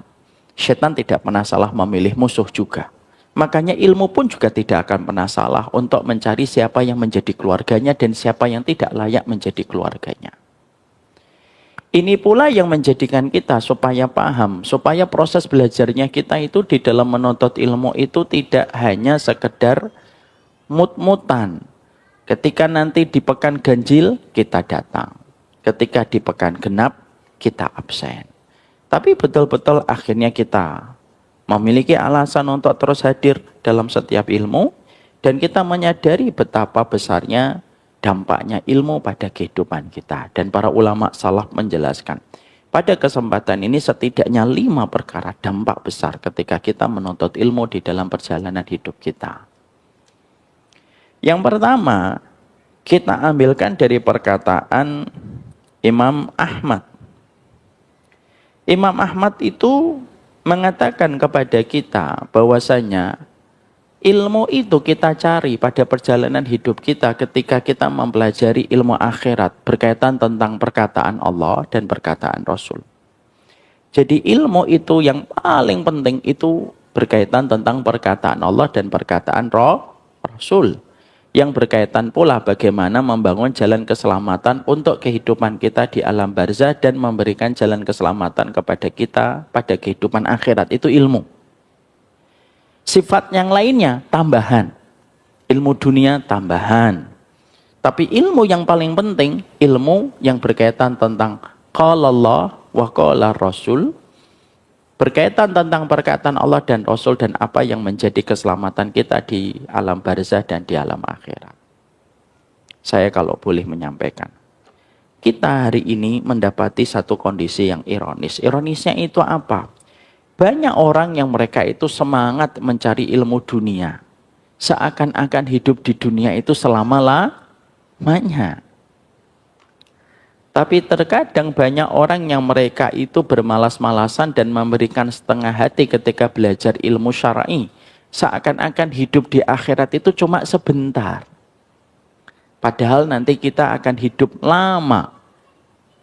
Setan tidak pernah salah memilih musuh juga. Makanya ilmu pun juga tidak akan pernah salah untuk mencari siapa yang menjadi keluarganya dan siapa yang tidak layak menjadi keluarganya. Ini pula yang menjadikan kita supaya paham, supaya proses belajarnya kita itu di dalam menuntut ilmu itu tidak hanya sekedar mut-mutan. Ketika nanti di pekan ganjil, kita datang. Ketika di pekan genap, kita absen. Tapi betul-betul akhirnya kita memiliki alasan untuk terus hadir dalam setiap ilmu, dan kita menyadari betapa besarnya dampaknya ilmu pada kehidupan kita. Dan para ulama salaf menjelaskan, pada kesempatan ini setidaknya 5 perkara dampak besar ketika kita menuntut ilmu di dalam perjalanan hidup kita. Yang pertama, kita ambilkan dari perkataan Imam Ahmad. Imam Ahmad itu mengatakan kepada kita bahwasanya ilmu itu kita cari pada perjalanan hidup kita ketika kita mempelajari ilmu akhirat berkaitan tentang perkataan Allah dan perkataan Rasul. Jadi ilmu itu yang paling penting itu berkaitan tentang perkataan Allah dan perkataan Rasul. Yang berkaitan pula bagaimana membangun jalan keselamatan untuk kehidupan kita di alam barzah dan memberikan jalan keselamatan kepada kita pada kehidupan akhirat. Itu ilmu. Sifat yang lainnya tambahan. Ilmu dunia tambahan. Tapi ilmu yang paling penting, ilmu yang berkaitan tentang qala Allah wa qala Rasul, berkaitan tentang perkataan Allah dan Rasul dan apa yang menjadi keselamatan kita di alam barzah dan di alam akhirat. Saya kalau boleh menyampaikan, kita hari ini mendapati satu kondisi yang ironis. Ironisnya itu apa? Banyak orang yang mereka itu semangat mencari ilmu dunia. Seakan-akan hidup di dunia itu selama-lamanya. Tapi terkadang banyak orang yang mereka itu bermalas-malasan dan memberikan setengah hati ketika belajar ilmu syar'i. Seakan-akan hidup di akhirat itu cuma sebentar. Padahal nanti kita akan hidup lama.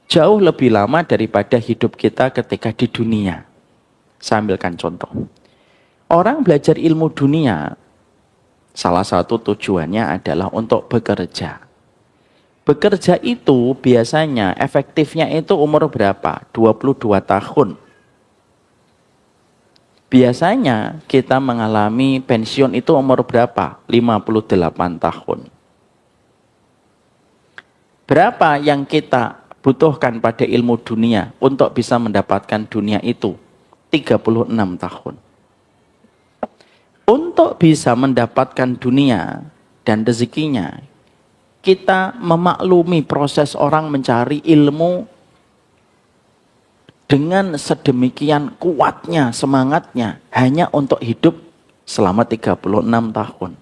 Jauh lebih lama daripada hidup kita ketika di dunia. Saya ambilkan contoh. Orang belajar ilmu dunia, salah satu tujuannya adalah untuk bekerja. Bekerja itu biasanya efektifnya itu umur berapa? 22 tahun. Biasanya kita mengalami pensiun itu umur berapa? 58 tahun. Berapa yang kita butuhkan pada ilmu dunia untuk bisa mendapatkan dunia itu? 36 tahun. Untuk bisa mendapatkan dunia dan rezekinya, kita memaklumi proses orang mencari ilmu dengan sedemikian kuatnya, semangatnya, hanya untuk hidup selama 36 tahun.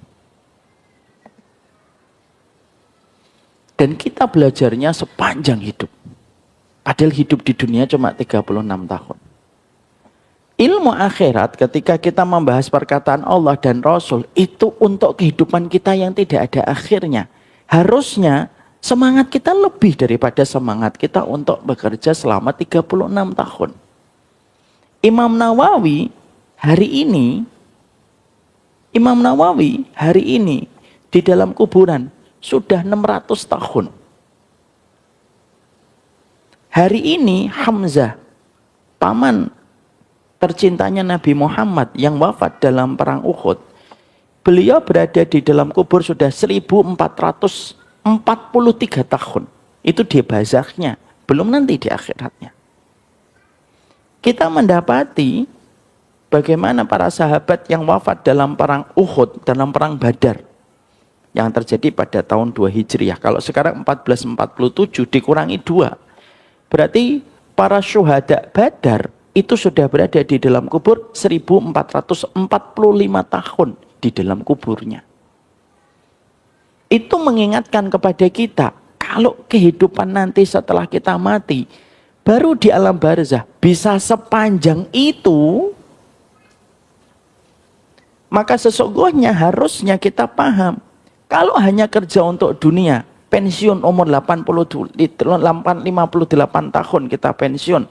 Dan kita belajarnya sepanjang hidup. Padahal hidup di dunia cuma 36 tahun. Ilmu akhirat ketika kita membahas perkataan Allah dan Rasul, itu untuk kehidupan kita yang tidak ada akhirnya. Harusnya semangat kita lebih daripada semangat kita untuk bekerja selama 36 tahun. Imam Nawawi hari ini di dalam kuburan sudah 600 tahun. Hari ini Hamzah, paman tercintanya Nabi Muhammad yang wafat dalam perang Uhud, beliau berada di dalam kubur sudah 1443 tahun. Itu di barzahnya, belum nanti di akhiratnya. Kita mendapati bagaimana para sahabat yang wafat dalam perang Uhud, dalam perang Badar yang terjadi pada tahun 2 Hijriah. Kalau sekarang 1447 dikurangi 2. Berarti para syuhada Badar itu sudah berada di dalam kubur 1445 tahun di dalam kuburnya. Itu mengingatkan kepada kita, kalau kehidupan nanti setelah kita mati, baru di alam barzah bisa sepanjang itu, maka sesungguhnya harusnya kita paham, kalau hanya kerja untuk dunia, pensiun umur 58 tahun kita pensiun,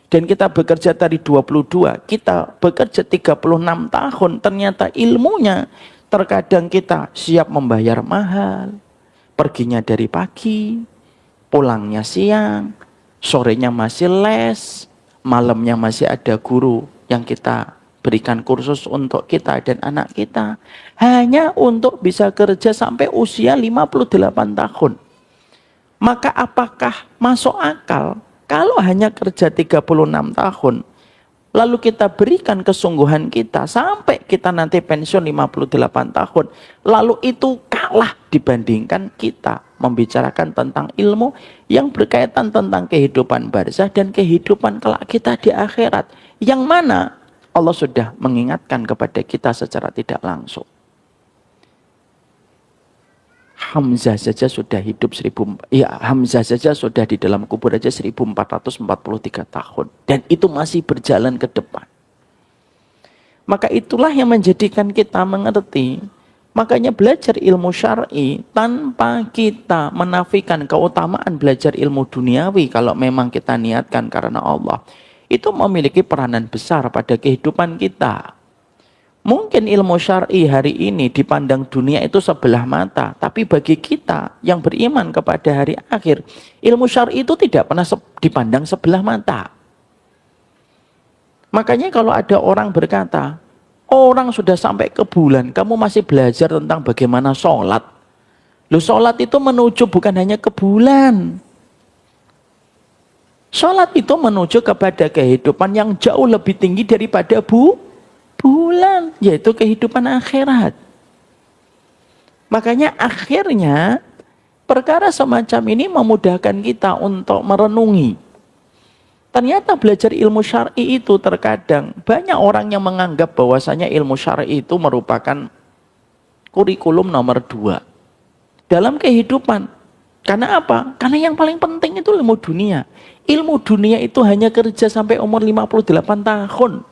dan kita bekerja tadi 22, kita bekerja 36 tahun, ternyata ilmunya terkadang kita siap membayar mahal, perginya dari pagi, pulangnya siang, sorenya masih les, malamnya masih ada guru yang kita berikan kursus untuk kita dan anak kita. Hanya untuk bisa kerja sampai usia 58 tahun. Maka apakah masuk akal kalau hanya kerja 36 tahun, lalu kita berikan kesungguhan kita sampai kita nanti pensiun 58 tahun, lalu itu kalah dibandingkan kita membicarakan tentang ilmu yang berkaitan tentang kehidupan barzah dan kehidupan kelak kita di akhirat, yang mana Allah sudah mengingatkan kepada kita secara tidak langsung. Hamzah saja sudah hidup Hamzah saja sudah di dalam kubur aja 1443 tahun, dan itu masih berjalan ke depan. Maka itulah yang menjadikan kita mengerti. Makanya belajar ilmu syar'i tanpa kita menafikan keutamaan belajar ilmu duniawi, kalau memang kita niatkan karena Allah, itu memiliki peranan besar pada kehidupan kita. Mungkin ilmu syar'i hari ini dipandang dunia itu sebelah mata, tapi bagi kita yang beriman kepada hari akhir, ilmu syar'i itu tidak pernah dipandang sebelah mata. Makanya kalau ada orang berkata, orang sudah sampai ke bulan, kamu masih belajar tentang bagaimana sholat. Loh, sholat itu menuju bukan hanya ke bulan. Sholat itu menuju kepada kehidupan yang jauh lebih tinggi daripada bulan, yaitu kehidupan akhirat. Makanya akhirnya perkara semacam ini memudahkan kita untuk merenungi. Ternyata belajar ilmu syar'i itu terkadang banyak orang yang menganggap bahwasanya ilmu syar'i itu merupakan kurikulum nomor 2 dalam kehidupan. Karena apa? Karena yang paling penting itu ilmu dunia. Ilmu dunia itu hanya kerja sampai umur 58 tahun.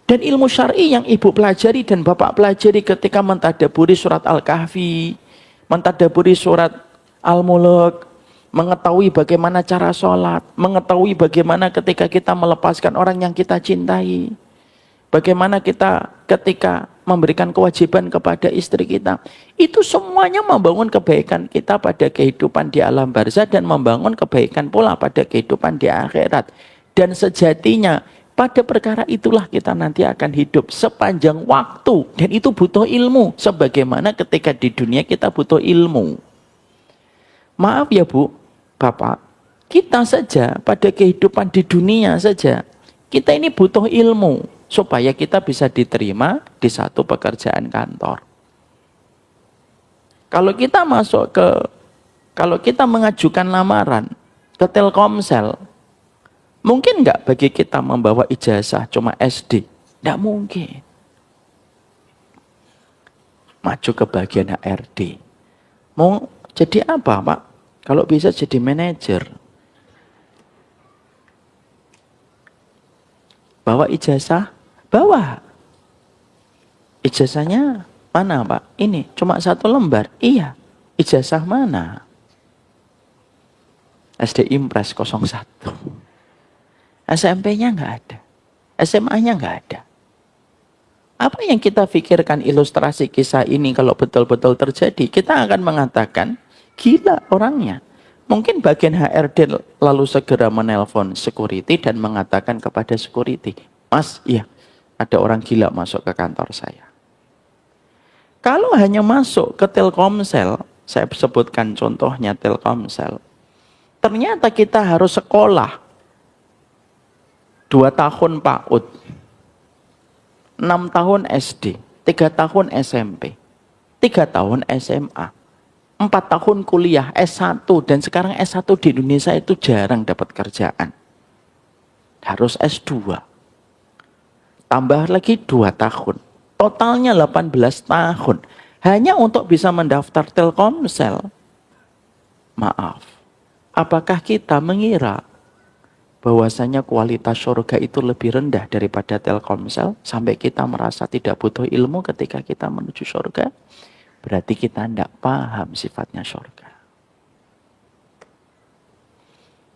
Dan ilmu syar'i yang ibu pelajari dan bapak pelajari ketika mentadaburi surat Al-Kahfi, mentadaburi surat Al-Mulk, mengetahui bagaimana cara sholat, mengetahui bagaimana ketika kita melepaskan orang yang kita cintai, bagaimana kita ketika memberikan kewajiban kepada istri kita, itu semuanya membangun kebaikan kita pada kehidupan di alam barzah dan membangun kebaikan pula pada kehidupan di akhirat. Dan sejatinya pada perkara itulah kita nanti akan hidup sepanjang waktu. Dan itu butuh ilmu. Sebagaimana ketika di dunia kita butuh ilmu. Maaf ya Bu, Bapak, kita saja pada kehidupan di dunia saja, kita ini butuh ilmu supaya kita bisa diterima di satu pekerjaan kantor. Kalau kita mengajukan lamaran ke Telkomsel, mungkin nggak bagi kita membawa ijazah cuma SD? Nggak mungkin. Maju ke bagian HRD. Mau jadi apa, Pak? Kalau bisa jadi manajer. Bawa ijazah? Bawa. Ijazahnya mana, Pak? Ini, cuma 1 lembar. Iya. Ijazah mana? SD Impres 01. SMP-nya nggak ada. SMA-nya nggak ada. Apa yang kita pikirkan ilustrasi kisah ini kalau betul-betul terjadi, kita akan mengatakan, gila orangnya. Mungkin bagian HRD lalu segera menelpon security dan mengatakan kepada security, Mas, iya, ada orang gila masuk ke kantor saya. Kalau hanya masuk ke Telkomsel, saya sebutkan contohnya Telkomsel, ternyata kita harus sekolah 2 tahun PAUD, 6 tahun SD, 3 tahun SMP, 3 tahun SMA, 4 tahun kuliah, S1, dan sekarang S1 di Indonesia itu jarang dapat kerjaan. Harus S2. Tambah lagi 2 tahun. Totalnya 18 tahun. Hanya untuk bisa mendaftar Telkomsel. Maaf. Apakah kita mengira bahwasanya kualitas surga itu lebih rendah daripada Telkomsel sampai kita merasa tidak butuh ilmu ketika kita menuju surga? Berarti kita tidak paham sifatnya surga.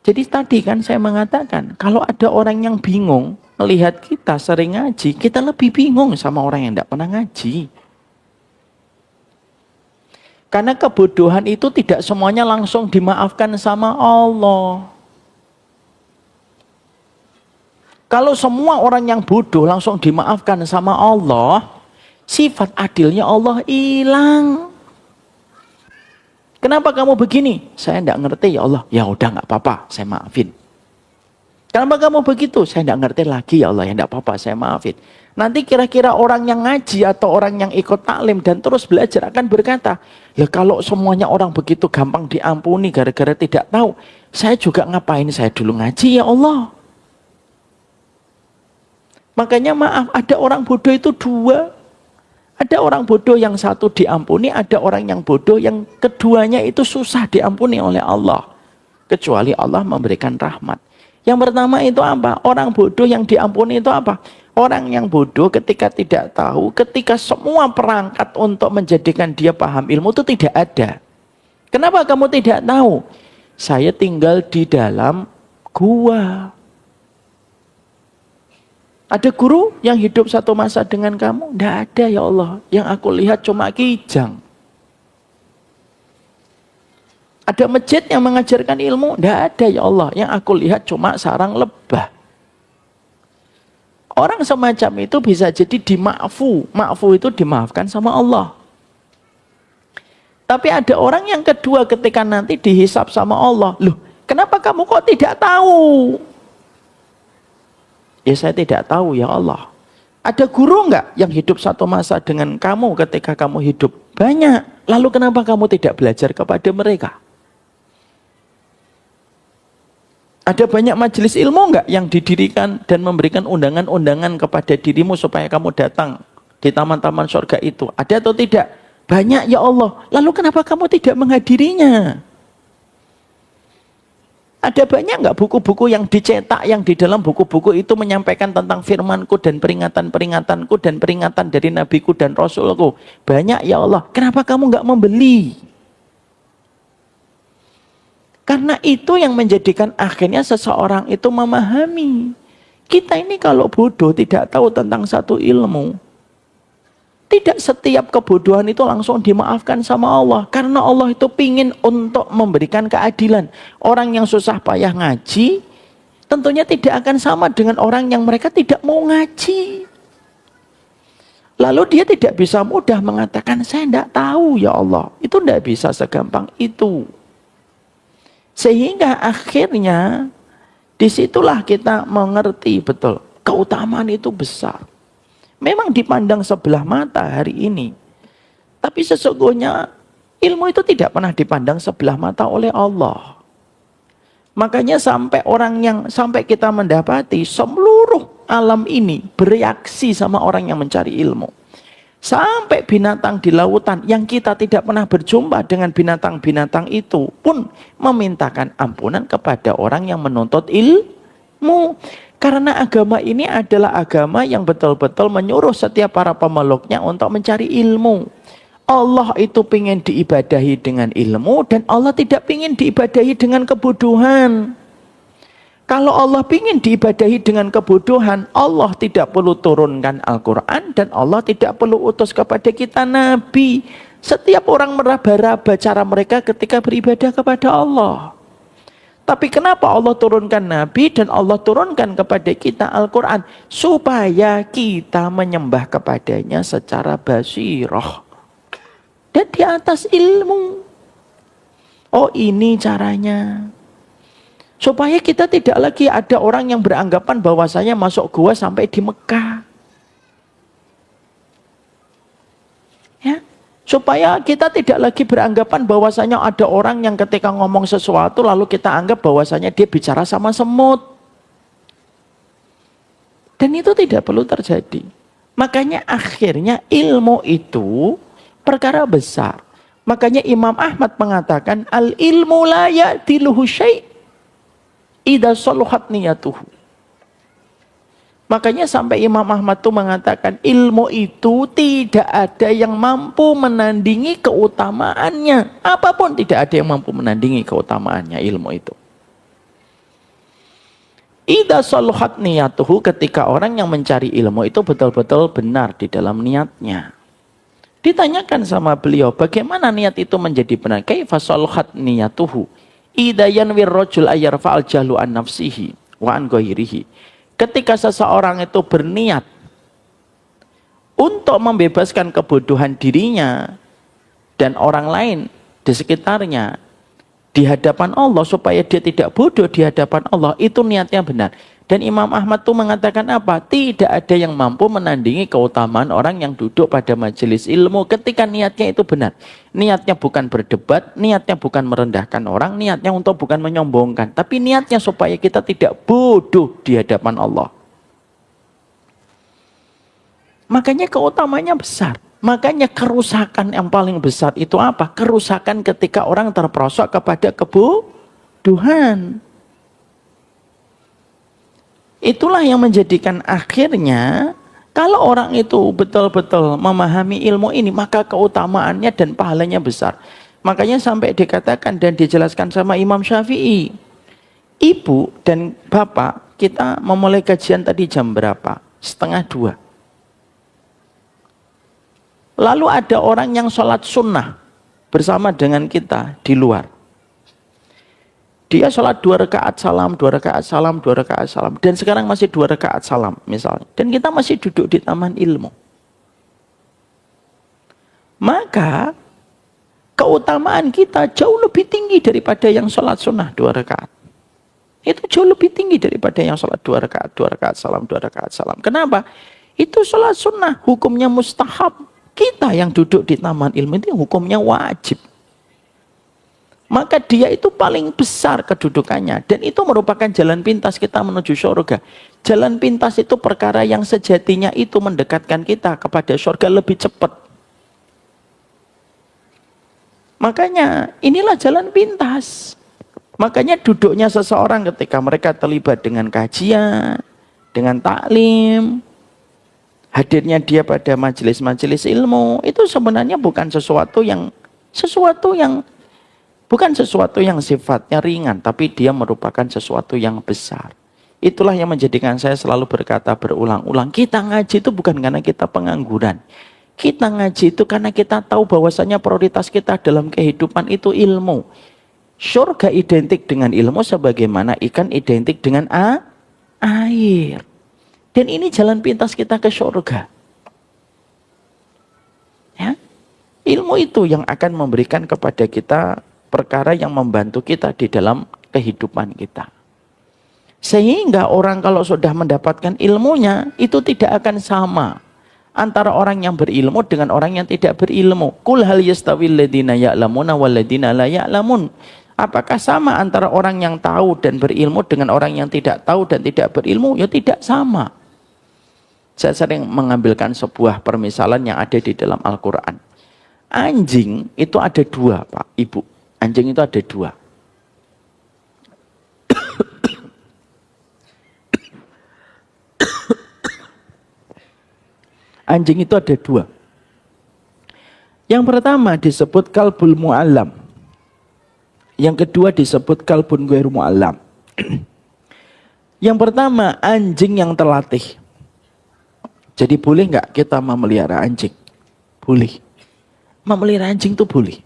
Jadi tadi kan saya mengatakan, kalau ada orang yang bingung melihat kita sering ngaji, kita lebih bingung sama orang yang tidak pernah ngaji. Karena kebodohan itu tidak semuanya langsung dimaafkan sama Allah. Kalau semua orang yang bodoh langsung dimaafkan sama Allah, sifat adilnya Allah hilang. Kenapa kamu begini? Saya tidak ngerti ya Allah. Ya udah nggak apa-apa, saya maafin. Kenapa kamu begitu? Saya tidak ngerti lagi ya Allah. Ya tidak apa-apa, saya maafin. Nanti kira-kira orang yang ngaji atau orang yang ikut taklim dan terus belajar akan berkata, ya kalau semuanya orang begitu gampang diampuni gara-gara tidak tahu, saya juga ngapain saya dulu ngaji ya Allah. Makanya maaf, ada orang bodoh itu 2. Ada orang bodoh yang satu diampuni, ada orang yang bodoh yang keduanya itu susah diampuni oleh Allah. Kecuali Allah memberikan rahmat. Yang pertama itu apa? Orang bodoh yang diampuni itu apa? Orang yang bodoh ketika tidak tahu, ketika semua perangkat untuk menjadikan dia paham ilmu itu tidak ada. Kenapa kamu tidak tahu? Saya tinggal di dalam gua. Ada guru yang hidup satu masa dengan kamu? Tidak ada ya Allah. Yang aku lihat cuma kijang. Ada masjid yang mengajarkan ilmu? Tidak ada ya Allah. Yang aku lihat cuma sarang lebah. Orang semacam itu bisa jadi dima'fu. Ma'fu itu dimaafkan sama Allah. Tapi ada orang yang kedua ketika nanti dihisap sama Allah. Loh, kenapa kamu kok tidak tahu? Ya saya tidak tahu ya Allah. Ada guru enggak yang hidup satu masa dengan kamu ketika kamu hidup? Banyak. Lalu kenapa kamu tidak belajar kepada mereka? Ada banyak majelis ilmu enggak yang didirikan dan memberikan undangan-undangan kepada dirimu supaya kamu datang di taman-taman surga itu? Ada atau tidak? Banyak ya Allah. Lalu kenapa kamu tidak menghadirinya? Ada banyak nggak buku-buku yang dicetak yang di dalam buku-buku itu menyampaikan tentang firmanku dan peringatan-peringatanku dan peringatan dari nabiku dan rasulku? Banyak ya Allah. Kenapa kamu nggak membeli? Karena itu yang menjadikan akhirnya seseorang itu memahami. Kita ini kalau bodoh tidak tahu tentang satu ilmu, tidak setiap kebodohan itu langsung dimaafkan sama Allah. Karena Allah itu pingin untuk memberikan keadilan. Orang yang susah payah ngaji, tentunya tidak akan sama dengan orang yang mereka tidak mau ngaji. Lalu dia tidak bisa mudah mengatakan, saya tidak tahu ya Allah. Itu tidak bisa segampang itu. Sehingga akhirnya, disitulah kita mengerti betul. Keutamaan itu besar. Memang dipandang sebelah mata hari ini. Tapi sesungguhnya ilmu itu tidak pernah dipandang sebelah mata oleh Allah. Makanya sampai kita mendapati seluruh alam ini bereaksi sama orang yang mencari ilmu. Sampai binatang di lautan yang kita tidak pernah berjumpa dengan binatang-binatang itu pun memintakan ampunan kepada orang yang menuntut ilmu. Karena agama ini adalah agama yang betul-betul menyuruh setiap para pemeluknya untuk mencari ilmu. Allah itu ingin diibadahi dengan ilmu dan Allah tidak ingin diibadahi dengan kebodohan. Kalau Allah ingin diibadahi dengan kebodohan, Allah tidak perlu turunkan Al-Quran dan Allah tidak perlu utus kepada kita Nabi. Setiap orang meraba-raba cara mereka ketika beribadah kepada Allah. Tapi kenapa Allah turunkan Nabi dan Allah turunkan kepada kita Al-Quran? Supaya kita menyembah kepadanya secara basirah. Dan di atas ilmu. Oh, ini caranya. Supaya kita tidak lagi ada orang yang beranggapan bahwasanya masuk gua sampai di Mekah. Ya. Supaya kita tidak lagi beranggapan bahwasanya ada orang yang ketika ngomong sesuatu lalu kita anggap bahwasanya dia bicara sama semut. Dan itu tidak perlu terjadi. Makanya akhirnya ilmu itu perkara besar. Makanya Imam Ahmad mengatakan al-ilmu la ya'tiluhu syai' idza saluhat niyatuhu. Makanya sampai Imam Ahmad itu mengatakan ilmu itu tidak ada yang mampu menandingi keutamaannya. Apapun tidak ada yang mampu menandingi keutamaannya ilmu itu. Idza saluhat niyatuhu, ketika orang yang mencari ilmu itu betul-betul benar di dalam niatnya. Ditanyakan sama beliau, bagaimana niat itu menjadi benar? Kaifa saluhat niyatuhu? Idza yanwir rajul ayyarfa'al jahlu an nafsihi wa an ghairihi. Ketika seseorang itu berniat untuk membebaskan kebodohan dirinya dan orang lain di sekitarnya di hadapan Allah supaya dia tidak bodoh di hadapan Allah, itu niatnya benar. Dan Imam Ahmad itu mengatakan apa? Tidak ada yang mampu menandingi keutamaan orang yang duduk pada majelis ilmu ketika niatnya itu benar. Niatnya bukan berdebat, niatnya bukan merendahkan orang, niatnya untuk bukan menyombongkan. Tapi niatnya supaya kita tidak bodoh di hadapan Allah. Makanya keutamanya besar. Makanya kerusakan yang paling besar itu apa? Kerusakan ketika orang terperosok kepada kebodohan. Itulah yang menjadikan akhirnya kalau orang itu betul-betul memahami ilmu ini, maka keutamaannya dan pahalanya besar. Makanya sampai dikatakan dan dijelaskan sama Imam Syafi'i, ibu dan bapak kita memulai kajian tadi jam berapa? 1:30. Lalu ada orang yang sholat sunnah bersama dengan kita di luar. Dia sholat 2 rakaat salam, 2 rakaat salam, 2 rakaat salam. Dan sekarang masih 2 rakaat salam misalnya. Dan kita masih duduk di taman ilmu. Maka keutamaan kita jauh lebih tinggi daripada yang sholat sunnah 2 rakaat. Itu jauh lebih tinggi daripada yang sholat 2 rakaat, 2 rakaat salam, 2 rakaat salam. Kenapa? Itu sholat sunnah, hukumnya mustahab. Kita yang duduk di taman ilmu itu hukumnya wajib. Maka dia itu paling besar kedudukannya. Dan itu merupakan jalan pintas kita menuju surga. Jalan pintas itu perkara yang sejatinya itu mendekatkan kita kepada surga lebih cepat. Makanya inilah jalan pintas. Makanya duduknya seseorang ketika mereka terlibat dengan kajian, dengan taklim, hadirnya dia pada majelis-majelis ilmu, itu sebenarnya bukan sesuatu yang sifatnya ringan, tapi dia merupakan sesuatu yang besar. Itulah yang menjadikan saya selalu berkata berulang-ulang, kita ngaji itu bukan karena kita pengangguran. Kita ngaji itu karena kita tahu bahwasanya prioritas kita dalam kehidupan itu ilmu. Surga identik dengan ilmu sebagaimana ikan identik dengan air. Dan ini jalan pintas kita ke surga. Ya? Ilmu itu yang akan memberikan kepada kita perkara yang membantu kita di dalam kehidupan kita. Sehingga orang kalau sudah mendapatkan ilmunya, itu tidak akan sama antara orang yang berilmu dengan orang yang tidak berilmu. Qul hal yastawil ladzina ya'lamuna wal ladzina la ya'lamun. Apakah sama antara orang yang tahu dan berilmu dengan orang yang tidak tahu dan tidak berilmu? Ya tidak sama. Saya sering mengambilkan sebuah permisalan yang ada di dalam Al-Quran. Anjing itu ada 2, Pak, Ibu. Anjing itu ada 2. Anjing itu ada 2. Yang pertama disebut kalbul mu'allam. Yang kedua disebut kalbun ghairu mu'allam. Yang pertama, anjing yang terlatih. Jadi boleh nggak kita memelihara anjing? Boleh. Memelihara anjing itu boleh.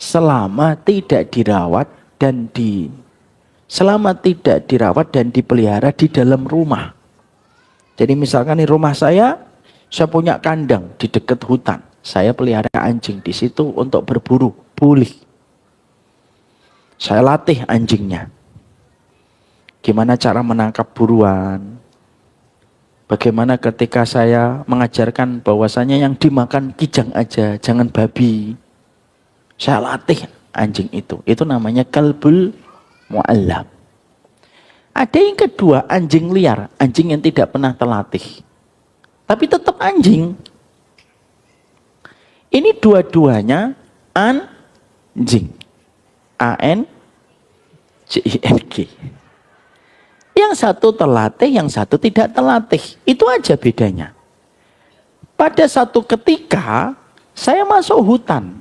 Selama tidak dirawat dan dipelihara di dalam rumah. Jadi misalkan di rumah saya punya kandang di dekat hutan. Saya pelihara anjing di situ untuk berburu. Boleh. Saya latih anjingnya. Gimana cara menangkap buruan. Bagaimana ketika saya mengajarkan bahwasanya yang dimakan kijang aja, jangan babi. Saya latih anjing itu. Itu namanya kalbul mu'allam. Ada yang kedua, anjing liar. Anjing yang tidak pernah terlatih. Tapi tetap anjing. Ini dua-duanya anjing. A-N-J-I-N-G. Yang satu terlatih, yang satu tidak terlatih. Itu aja bedanya. Pada satu ketika, saya masuk hutan.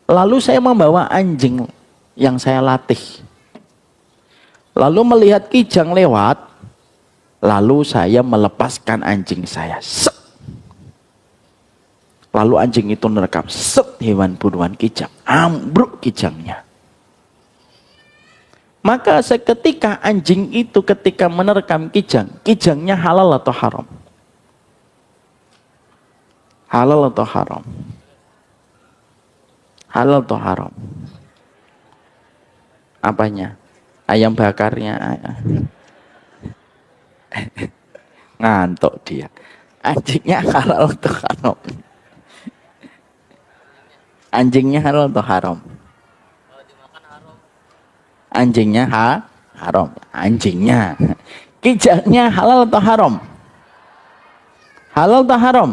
Lalu saya membawa anjing yang saya latih. Lalu melihat kijang lewat. Lalu saya melepaskan anjing saya. Set. Lalu anjing itu merekam. Set, hewan buruan kijang. Ambruk kijangnya. Maka seketika anjing itu ketika menerkam kijang. Kijangnya halal atau haram? Halal atau haram? Halal atau haram? Apanya? Ayam bakarnya. Ngantuk dia. Anjingnya halal atau haram? Anjingnya halal atau haram? Anjingnya haram. Anjingnya. Kijangnya halal atau haram? Halal atau haram?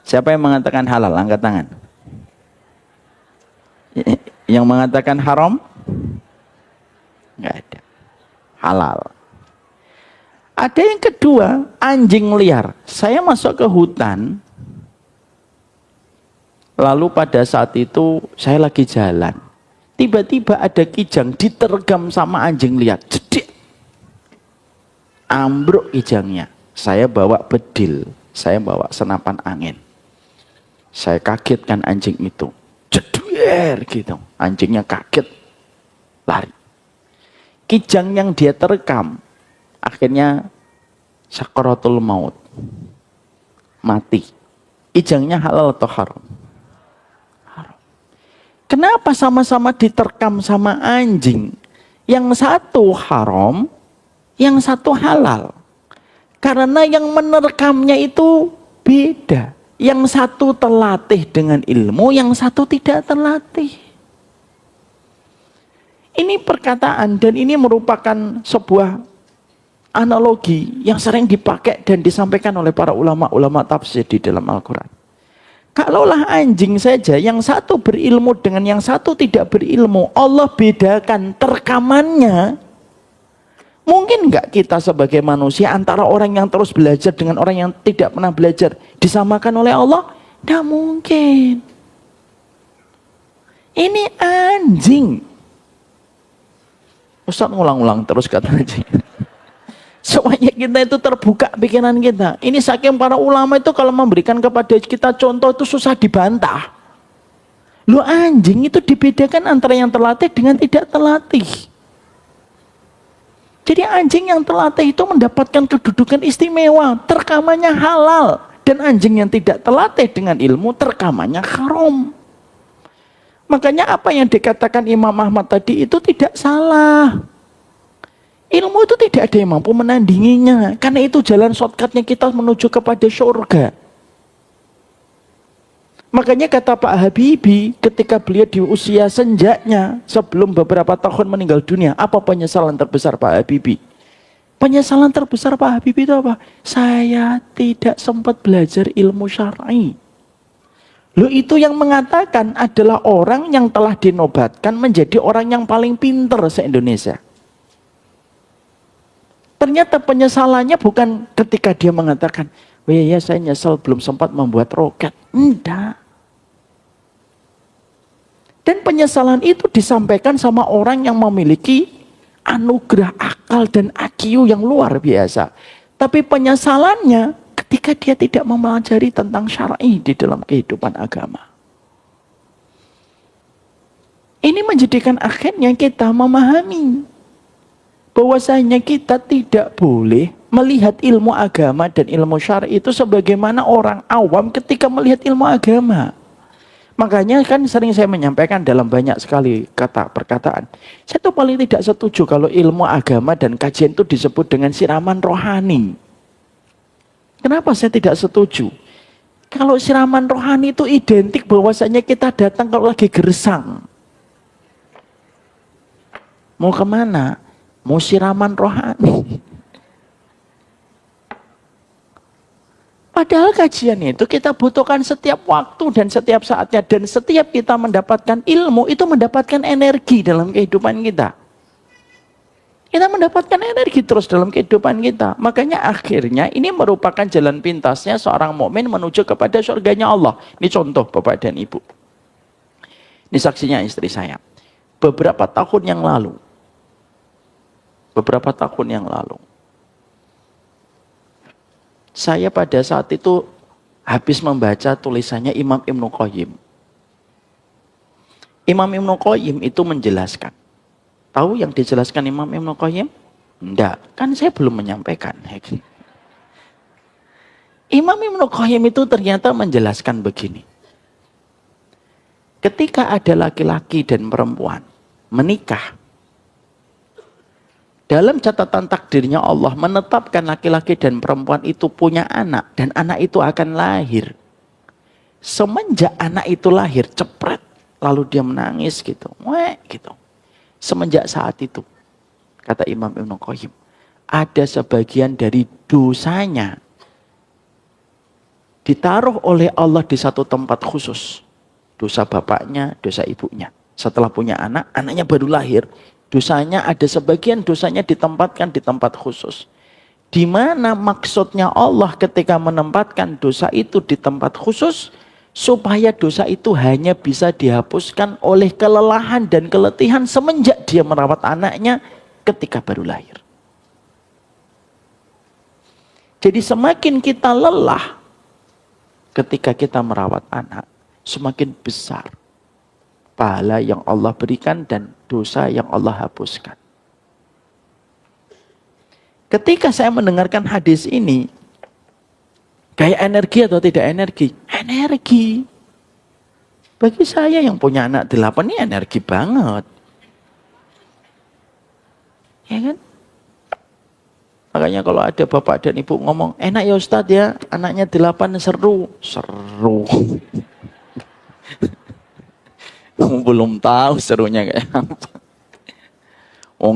Siapa yang mengatakan halal? Angkat tangan. Yang mengatakan haram? Enggak ada. Halal. Ada yang kedua, anjing liar. Saya masuk ke hutan. Lalu pada saat itu saya lagi jalan. Tiba-tiba ada kijang ditergam sama anjing liar. Jedek. Ambruk kijangnya. Saya bawa bedil. Saya bawa senapan angin. Saya kagetkan anjing itu. Jeder gitu. Anjingnya kaget. Lari. Kijang yang dia terekam. Akhirnya sakaratul maut. Mati. Kijangnya halal atau haram? Kenapa sama-sama diterkam sama anjing? Yang satu haram, yang satu halal. Karena yang menerkamnya itu beda. Yang satu terlatih dengan ilmu, yang satu tidak terlatih. Ini perkataan dan ini merupakan sebuah analogi yang sering dipakai dan disampaikan oleh para ulama-ulama tafsir di dalam Al-Quran. Kalaulah anjing saja, yang satu berilmu dengan yang satu tidak berilmu, Allah bedakan terkamannya. Mungkin nggak kita sebagai manusia antara orang yang terus belajar dengan orang yang tidak pernah belajar disamakan oleh Allah? Tidak mungkin. Ini anjing. Ustaz ngulang-ulang terus kata anjing. Semuanya kita itu terbuka pikiran kita. Ini saking para ulama itu kalau memberikan kepada kita contoh itu susah dibantah. Lu anjing itu dibedakan antara yang terlatih dengan tidak terlatih. Jadi anjing yang terlatih itu mendapatkan kedudukan istimewa. Terkamannya halal. Dan anjing yang tidak terlatih dengan ilmu terkamannya haram. Makanya apa yang dikatakan Imam Ahmad tadi itu tidak salah. Ilmu itu tidak ada yang mampu menandinginya. Karena itu jalan shortcutnya kita menuju kepada surga. Makanya kata Pak Habibie ketika beliau di usia senjanya sebelum beberapa tahun meninggal dunia. Apa penyesalan terbesar Pak Habibie? Penyesalan terbesar Pak Habibie itu apa? Saya tidak sempat belajar ilmu syar'i. Loh itu yang mengatakan adalah orang yang telah dinobatkan menjadi orang yang paling pintar se-Indonesia. Ternyata penyesalannya bukan ketika dia mengatakan, oh ya saya nyesel belum sempat membuat roket. Enggak. Dan penyesalan itu disampaikan sama orang yang memiliki anugerah akal dan IQ yang luar biasa. Tapi penyesalannya ketika dia tidak mempelajari tentang syar'i di dalam kehidupan agama. Ini menjadikan akhirnya kita memahami bahwasanya kita tidak boleh melihat ilmu agama dan ilmu syar'i itu sebagaimana orang awam ketika melihat ilmu agama. Makanya kan sering saya menyampaikan dalam banyak sekali perkataan. Saya tuh paling tidak setuju kalau ilmu agama dan kajian itu disebut dengan siraman rohani. Kenapa saya tidak setuju? Kalau siraman rohani itu identik bahwasanya kita datang kalau lagi gersang. Mau kemana? Mau siraman rohani. Padahal kajian itu kita butuhkan setiap waktu dan setiap saatnya. Dan setiap kita mendapatkan ilmu, itu mendapatkan energi dalam kehidupan kita. Kita mendapatkan energi terus dalam kehidupan kita. Makanya akhirnya ini merupakan jalan pintasnya seorang mukmin menuju kepada surganya Allah. Ini contoh Bapak dan Ibu. Ini saksinya istri saya. Beberapa tahun yang lalu. Saya pada saat itu habis membaca tulisannya Imam Ibnu Qayyim. Imam Ibnu Qayyim itu menjelaskan. Tahu yang dijelaskan Imam Ibnu Qayyim? Enggak, kan saya belum menyampaikan. Imam Ibnu Qayyim itu ternyata menjelaskan begini. Ketika ada laki-laki dan perempuan menikah, dalam catatan takdirnya Allah menetapkan laki-laki dan perempuan itu punya anak. Dan anak itu akan lahir. Semenjak anak itu lahir, cepret. Lalu dia menangis gitu. Gitu. Semenjak saat itu, kata Imam Ibnu Qayyim, ada sebagian dari dosanya ditaruh oleh Allah di satu tempat khusus. Dosa bapaknya, dosa ibunya. Setelah punya anak, anaknya baru lahir. Dosanya ada sebagian dosanya ditempatkan di tempat khusus. Di mana maksudnya Allah ketika menempatkan dosa itu di tempat khusus, supaya dosa itu hanya bisa dihapuskan oleh kelelahan dan keletihan semenjak dia merawat anaknya ketika baru lahir. Jadi semakin kita lelah ketika kita merawat anak, semakin besar pahala yang Allah berikan dan dosa yang Allah hapuskan. Ketika saya mendengarkan hadis ini, kayak energi atau tidak energi? Energi. Bagi saya yang punya anak 8 ini energi banget. Ya kan? Makanya kalau ada bapak dan ibu ngomong, enak ya Ustadz ya, anaknya 8 seru. Seru. Belum tahu serunya kayak apa.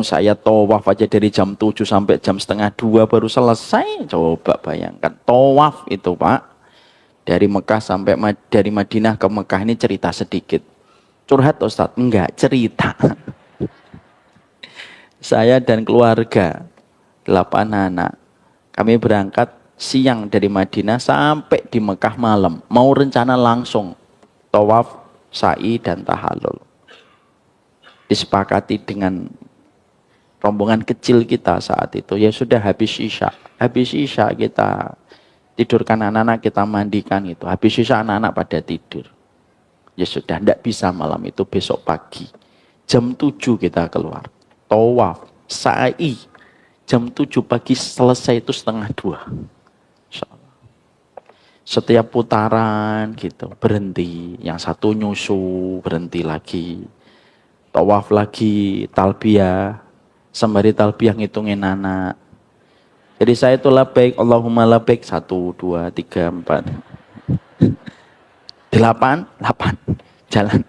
Saya tawaf aja dari jam 7 sampai jam setengah 2 baru selesai. Coba bayangkan tawaf itu Pak. Dari Mekah sampai dari Madinah ke Mekah ini cerita sedikit. Curhat Ustadz? Enggak, cerita. Saya dan keluarga 8 anak. Kami berangkat siang dari Madinah sampai di Mekah malam. Mau rencana langsung tawaf, sa'i dan tahallul. Disepakati dengan rombongan kecil kita saat itu. Ya sudah habis isya. Habis isya kita tidurkan anak-anak, kita mandikan itu. Habis isya anak-anak pada tidur. Ya sudah, tidak bisa malam itu, besok pagi. Jam 7 kita keluar. Tawaf, sa'i. Jam 7 pagi selesai itu setengah 2. Setiap putaran gitu, berhenti. Yang satu nyusu, berhenti lagi. Tawaf lagi, talbiyah. Sembari talbiyah ngitungin anak. Jadi saya itu labbaik, Allahumma labbaik. 1, 2, 3, 4. 8 jalan.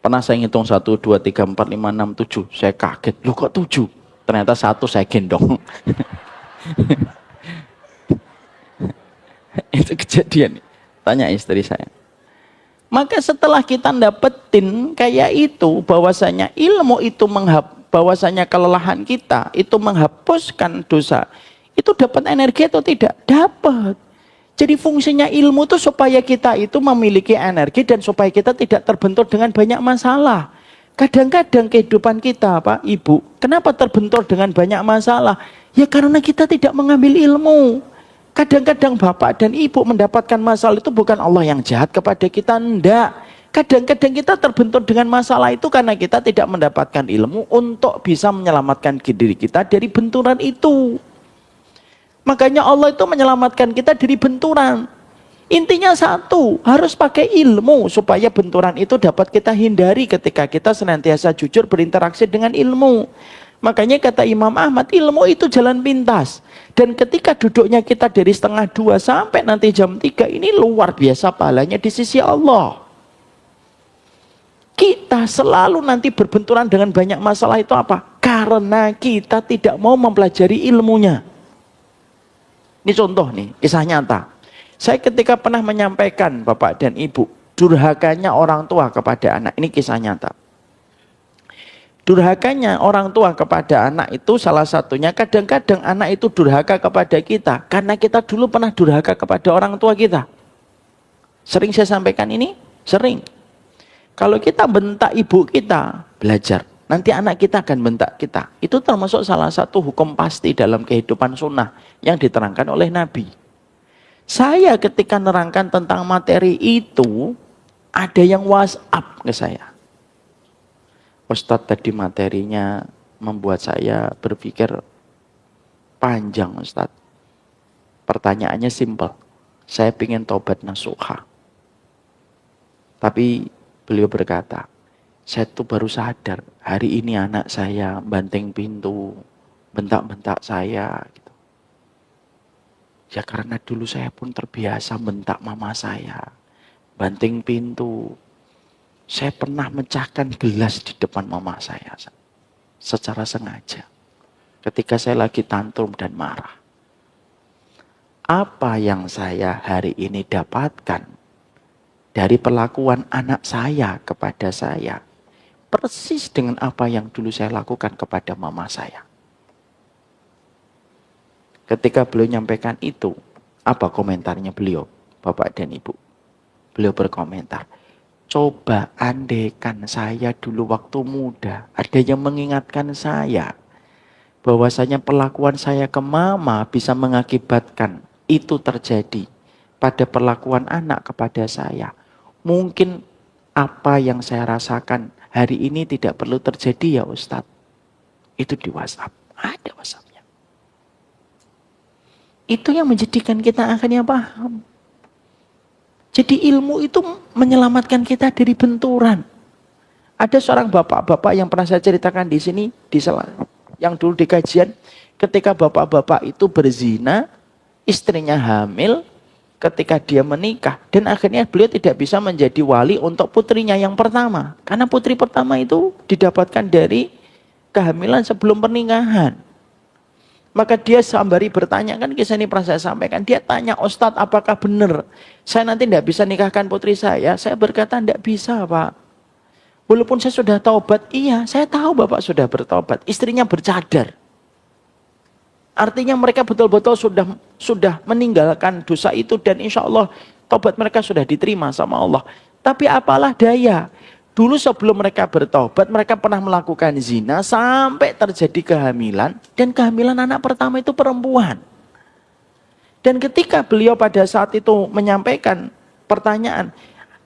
Pernah saya ngitung 1, 2, 3, 4, 5, 6, 7. Saya kaget, loh kok 7? Ternyata 1 saya gendong. Itu kejadian. Tanya istri saya. Maka setelah kita dapetin kayak itu, bahwasanya ilmu itu bahwasanya kelelahan kita itu menghapuskan dosa, itu dapat energi atau tidak? Dapat. Jadi fungsinya ilmu itu supaya kita itu memiliki energi dan supaya kita tidak terbentur dengan banyak masalah. Kadang-kadang kehidupan kita, Pak, Ibu, kenapa terbentur dengan banyak masalah? Ya karena kita tidak mengambil ilmu. Kadang-kadang Bapak dan Ibu mendapatkan masalah itu bukan Allah yang jahat kepada kita, enggak. Kadang-kadang kita terbentur dengan masalah itu karena kita tidak mendapatkan ilmu untuk bisa menyelamatkan diri kita dari benturan itu. Makanya Allah itu menyelamatkan kita dari benturan. Intinya satu, harus pakai ilmu supaya benturan itu dapat kita hindari ketika kita senantiasa jujur berinteraksi dengan ilmu. Makanya kata Imam Ahmad, ilmu itu jalan pintas. Dan ketika duduknya kita dari 1:30 sampai nanti jam 3, ini luar biasa pahalanya di sisi Allah. Kita selalu nanti berbenturan dengan banyak masalah itu apa? Karena kita tidak mau mempelajari ilmunya. Ini contoh nih, kisah nyata. Saya ketika pernah menyampaikan Bapak dan Ibu, durhakanya orang tua kepada anak. Ini kisah nyata. Durhakanya orang tua kepada anak itu salah satunya, kadang-kadang anak itu durhaka kepada kita. Karena kita dulu pernah durhaka kepada orang tua kita. Sering saya sampaikan ini? Sering. Kalau kita bentak ibu kita, belajar. Nanti anak kita akan bentak kita. Itu termasuk salah satu hukum pasti dalam kehidupan sunnah yang diterangkan oleh Nabi. Saya ketika nerangkan tentang materi itu, ada yang WhatsApp ke saya. Ustadz, tadi materinya membuat saya berpikir panjang, Ustadz. Pertanyaannya simpel. Saya ingin tobat nasuha. Tapi beliau berkata, saya tuh baru sadar hari ini anak saya banting pintu, bentak-bentak saya. Ya karena dulu saya pun terbiasa bentak mama saya, banting pintu. Saya pernah mecahkan gelas di depan mama saya secara sengaja. Ketika saya lagi tantrum dan marah. Apa yang saya hari ini dapatkan dari perlakuan anak saya kepada saya, persis dengan apa yang dulu saya lakukan kepada mama saya. Ketika beliau nyampaikan itu, apa komentarnya beliau, Bapak dan Ibu? Beliau berkomentar, coba andaikan saya dulu waktu muda, ada yang mengingatkan saya, bahwasanya perlakuan saya ke mama bisa mengakibatkan itu terjadi pada perlakuan anak kepada saya. Mungkin apa yang saya rasakan hari ini tidak perlu terjadi ya Ustadz. Itu di WhatsApp, ada WhatsApp. Itu yang menjadikan kita akhirnya paham. Jadi ilmu itu menyelamatkan kita dari benturan. Ada seorang bapak-bapak yang pernah saya ceritakan di sini, yang dulu di kajian, ketika bapak-bapak itu berzina, istrinya hamil, ketika dia menikah, dan akhirnya beliau tidak bisa menjadi wali untuk putrinya yang pertama. Karena putri pertama itu didapatkan dari kehamilan sebelum pernikahan. Maka dia sembari bertanya, kan kisah ini pernah saya sampaikan. Dia tanya, Ustadz apakah benar saya nanti tidak bisa nikahkan putri saya? Saya berkata, tidak bisa Pak. Walaupun saya sudah taubat, iya saya tahu Bapak sudah bertobat. Istrinya bercadar. Artinya mereka betul-betul sudah meninggalkan dosa itu. Dan insya Allah taubat mereka sudah diterima sama Allah. Tapi apalah daya. Dulu sebelum mereka bertobat, mereka pernah melakukan zina sampai terjadi kehamilan. Dan kehamilan anak pertama itu perempuan. Dan ketika beliau pada saat itu menyampaikan pertanyaan,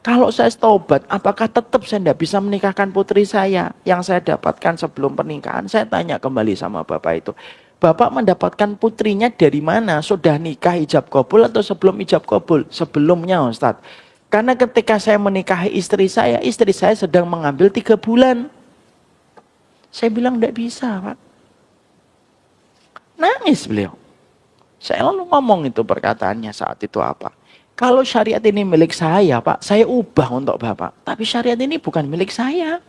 kalau saya taubat, apakah tetap saya tidak bisa menikahkan putri saya yang saya dapatkan sebelum pernikahan? Saya tanya kembali sama Bapak itu. Bapak mendapatkan putrinya dari mana? Sudah nikah ijab kabul atau sebelum ijab kabul? Sebelumnya Ustadz. Karena ketika saya menikahi istri saya sedang mengambil 3 bulan. Saya bilang tidak bisa Pak. Nangis beliau. Saya lalu ngomong itu perkataannya saat itu apa. Kalau syariat ini milik saya Pak, saya ubah untuk Bapak. Tapi syariat ini bukan milik saya.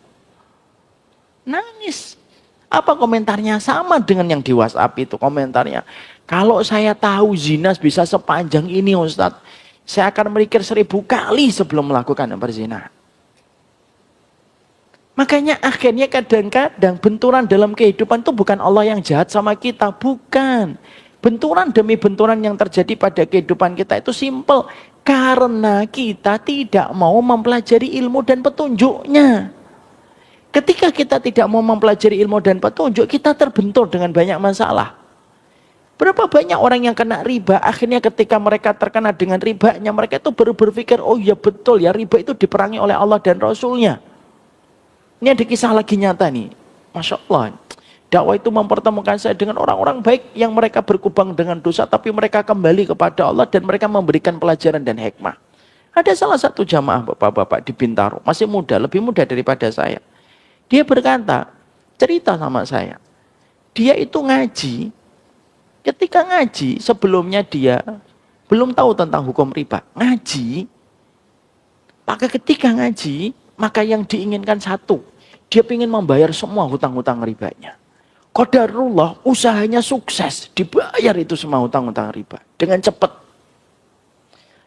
Nangis. Apa komentarnya? Sama dengan yang di WhatsApp itu komentarnya. Kalau saya tahu zina bisa sepanjang ini Ustadz, saya akan berpikir 1000 kali sebelum melakukan perzinahan. Makanya akhirnya kadang-kadang benturan dalam kehidupan itu bukan Allah yang jahat sama kita. Bukan. Benturan demi benturan yang terjadi pada kehidupan kita itu simpel. Karena kita tidak mau mempelajari ilmu dan petunjuknya. Ketika kita tidak mau mempelajari ilmu dan petunjuk, kita terbentur dengan banyak masalah. Berapa banyak orang yang kena riba, akhirnya ketika mereka terkena dengan ribanya, mereka itu baru berpikir, oh iya betul ya, riba itu diperangi oleh Allah dan Rasulnya. Ini ada kisah lagi nyata nih. Masya Allah. Dakwah itu mempertemukan saya dengan orang-orang baik yang mereka berkubang dengan dosa, tapi mereka kembali kepada Allah dan mereka memberikan pelajaran dan hikmah. Ada salah satu jamaah bapak-bapak di Bintaro, masih muda, lebih muda daripada saya. Dia berkata, cerita sama saya. Dia itu ngaji, ketika ngaji, sebelumnya dia belum tahu tentang hukum riba. Ngaji, maka ketika ngaji, maka yang diinginkan satu, dia ingin membayar semua hutang-hutang ribanya. Qadarullah, usahanya sukses, dibayar itu semua hutang-hutang riba dengan cepat.